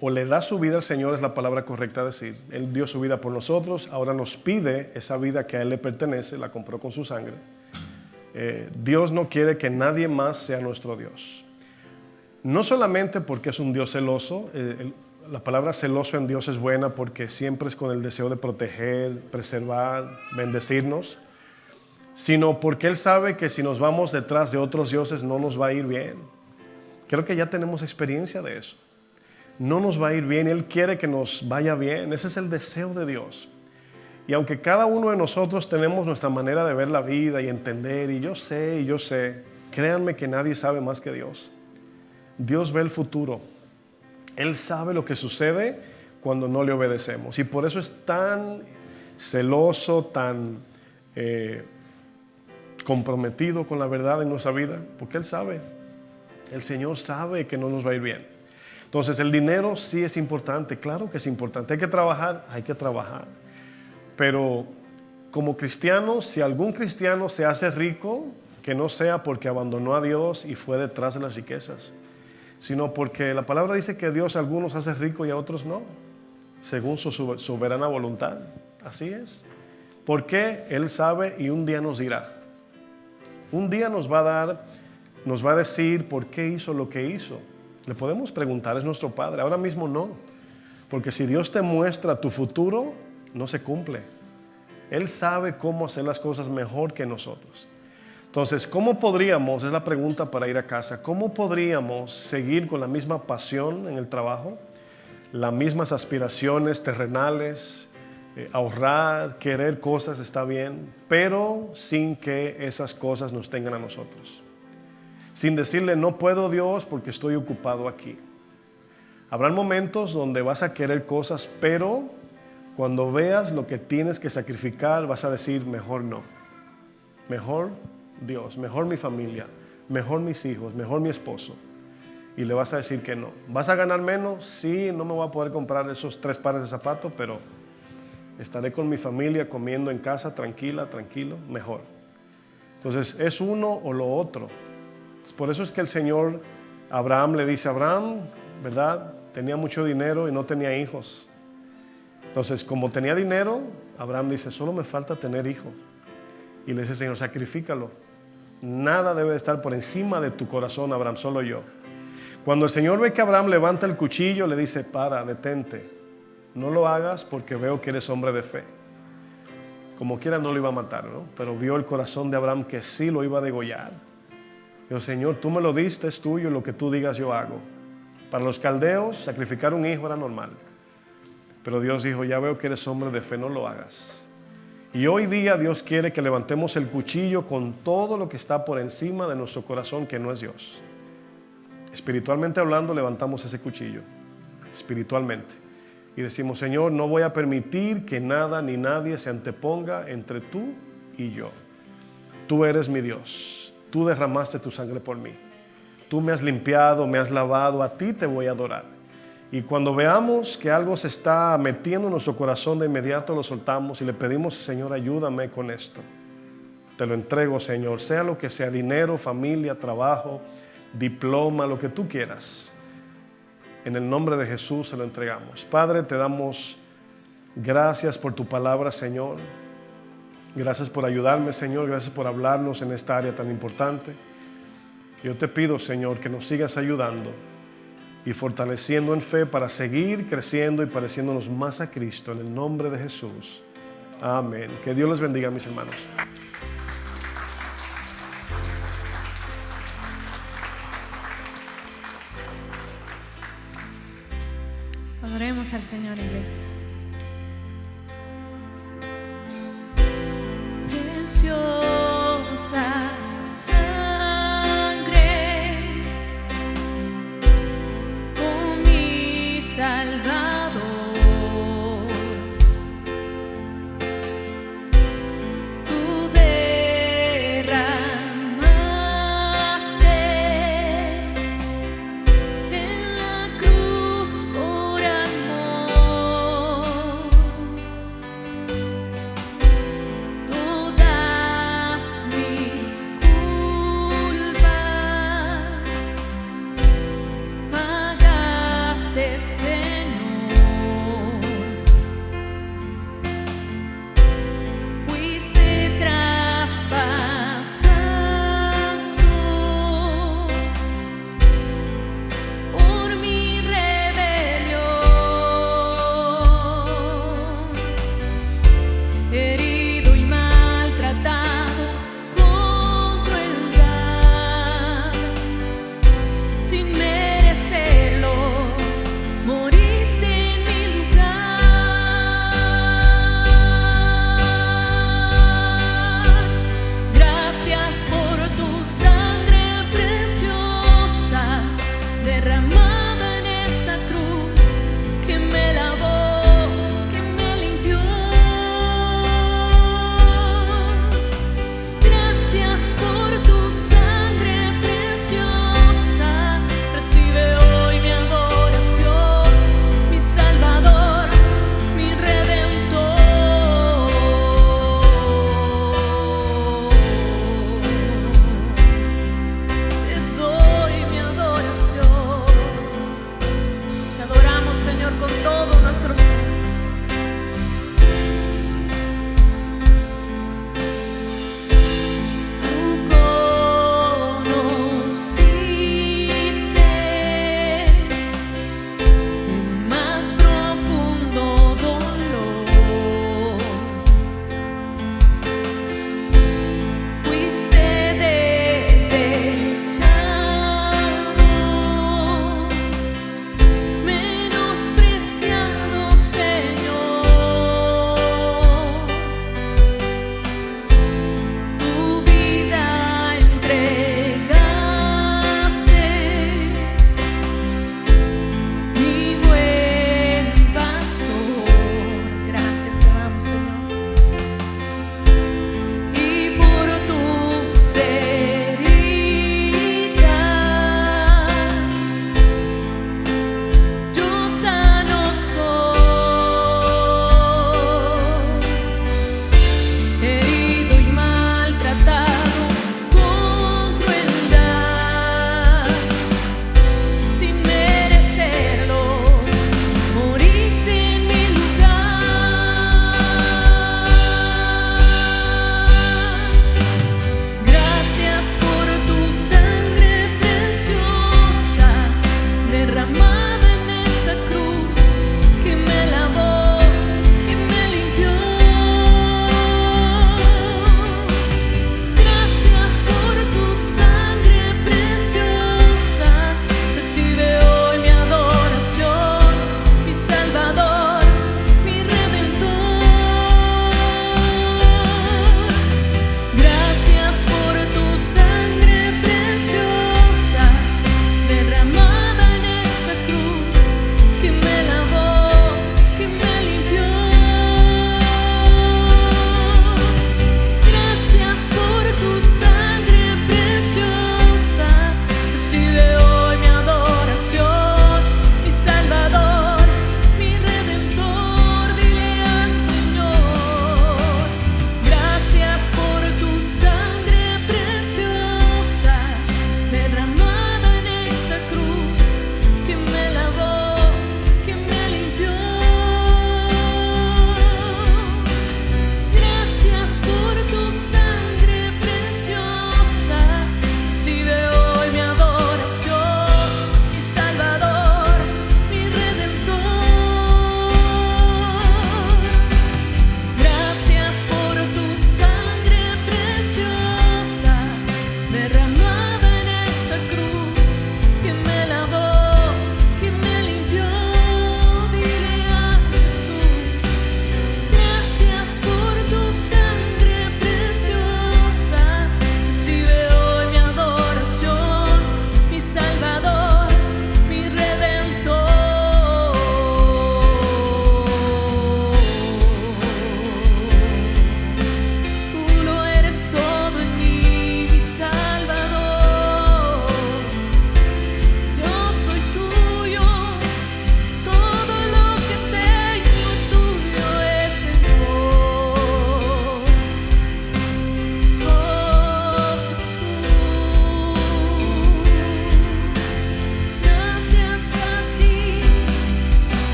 o le da su vida al Señor, es la palabra correcta decir. Él dio su vida por nosotros, ahora nos pide esa vida que a Él le pertenece, la compró con su sangre. Dios no quiere que nadie más sea nuestro Dios. No solamente porque es un Dios celoso, la palabra celoso en Dios es buena porque siempre es con el deseo de proteger, preservar, bendecirnos, sino porque Él sabe que si nos vamos detrás de otros dioses no nos va a ir bien. Creo que ya tenemos experiencia de eso. No nos va a ir bien, Él quiere que nos vaya bien, ese es el deseo de Dios. Y aunque cada uno de nosotros tenemos nuestra manera de ver la vida y entender, y yo sé, créanme que nadie sabe más que Dios. Dios ve el futuro. Él sabe lo que sucede cuando no le obedecemos. Y por eso es tan celoso, tan comprometido con la verdad en nuestra vida. Porque Él sabe. El Señor sabe que no nos va a ir bien. Entonces el dinero sí es importante. Claro que es importante. Hay que trabajar. Pero como cristianos, si algún cristiano se hace rico, que no sea porque abandonó a Dios y fue detrás de las riquezas, sino porque la palabra dice que Dios a algunos hace rico y a otros no, según su soberana voluntad. Así es. Porque Él sabe y un día nos dirá. Un día nos va a decir por qué hizo lo que hizo. Le podemos preguntar, es nuestro Padre. Ahora mismo no, porque si Dios te muestra tu futuro, no se cumple. Él sabe cómo hacer las cosas mejor que nosotros. Entonces, ¿cómo podríamos, es la pregunta para ir a casa, cómo podríamos seguir con la misma pasión en el trabajo, las mismas aspiraciones terrenales, ahorrar, querer cosas está bien, pero sin que esas cosas nos tengan a nosotros? Sin decirle, no puedo, Dios, porque estoy ocupado aquí. Habrán momentos donde vas a querer cosas, pero cuando veas lo que tienes que sacrificar, vas a decir, mejor no. Mejor Dios, mejor mi familia, mejor mis hijos, mejor mi esposo. Y le vas a decir que no. ¿Vas a ganar menos? Sí, no me voy a poder comprar esos 3 pares de zapatos, pero estaré con mi familia comiendo en casa, tranquilo, mejor. Entonces, es uno o lo otro. Por eso es que el Señor a Abraham le dice, Abraham, ¿verdad? Tenía mucho dinero y no tenía hijos. Entonces, como tenía dinero, Abraham dice, solo me falta tener hijos. Y le dice, Señor, sacrifícalo. Nada debe de estar por encima de tu corazón, Abraham, solo yo. Cuando el Señor ve que Abraham levanta el cuchillo, le dice, detente. No lo hagas porque veo que eres hombre de fe. Como quiera no lo iba a matar, ¿no? Pero vio el corazón de Abraham que sí lo iba a degollar. Dijo, Señor, tú me lo diste, es tuyo, lo que tú digas yo hago. Para los caldeos, sacrificar un hijo era normal. Pero Dios dijo, ya veo que eres hombre de fe, no lo hagas. Y hoy día Dios quiere que levantemos el cuchillo con todo lo que está por encima de nuestro corazón, que no es Dios. Espiritualmente hablando, levantamos ese cuchillo, espiritualmente. Y decimos, Señor, no voy a permitir que nada ni nadie se anteponga entre tú y yo. Tú eres mi Dios. Tú derramaste tu sangre por mí. Tú me has limpiado, me has lavado, a ti te voy a adorar. Y cuando veamos que algo se está metiendo en nuestro corazón, de inmediato lo soltamos y le pedimos, Señor, ayúdame con esto. Te lo entrego, Señor, sea lo que sea, dinero, familia, trabajo, diploma, lo que tú quieras. En el nombre de Jesús se lo entregamos. Padre, te damos gracias por tu palabra, Señor. Gracias por ayudarme, Señor. Gracias por hablarnos en esta área tan importante. Yo te pido, Señor, que nos sigas ayudando y fortaleciendo en fe para seguir creciendo y pareciéndonos más a Cristo. En el nombre de Jesús. Amén. Que Dios les bendiga, mis hermanos. Adoremos al Señor, iglesia. Preciosa sangre, oh mi Salvador, tú derramaste en la cruz por amor.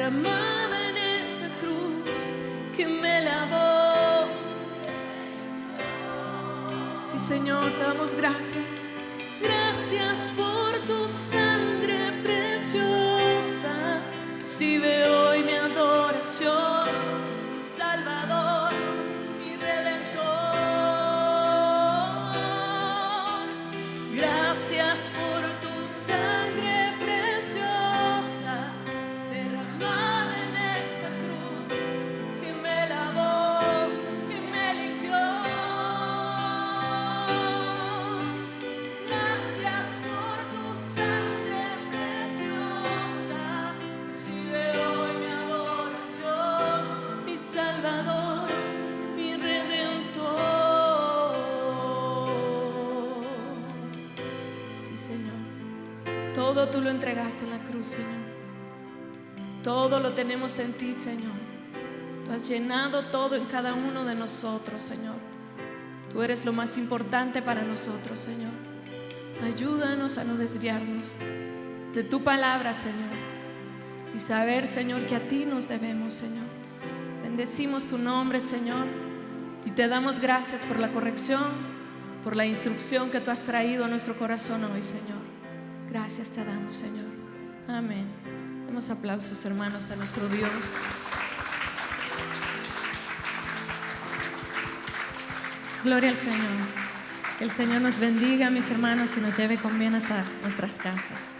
derramada en esa cruz que me lavó. Sí, Señor, te damos gracias. Gracias por tu sangre preciosa. Recibe hoy mi adoración, mi Salvador, mi Redentor. Gracias por tu sangre preciosa, derramada en esa cruz que me lavó, que me limpió. Gracias por tu sangre preciosa. Recibe hoy mi adoración, mi Salvador, mi Redentor. Sí, Señor, todo tú lo entregaste en la cruz, Señor. Todo lo tenemos en ti, Señor. Tú has llenado todo en cada uno de nosotros, Señor. Tú eres lo más importante para nosotros, Señor. Ayúdanos a no desviarnos de tu palabra, Señor, y saber, Señor, que a ti nos debemos, Señor. Bendecimos tu nombre, Señor, y te damos gracias por la corrección, por la instrucción que tú has traído a nuestro corazón hoy, Señor. Gracias te damos, Señor. Amén. Demos aplausos, hermanos, a nuestro Dios. Gloria al Señor. Que el Señor nos bendiga, mis hermanos, y nos lleve con bien hasta nuestras casas.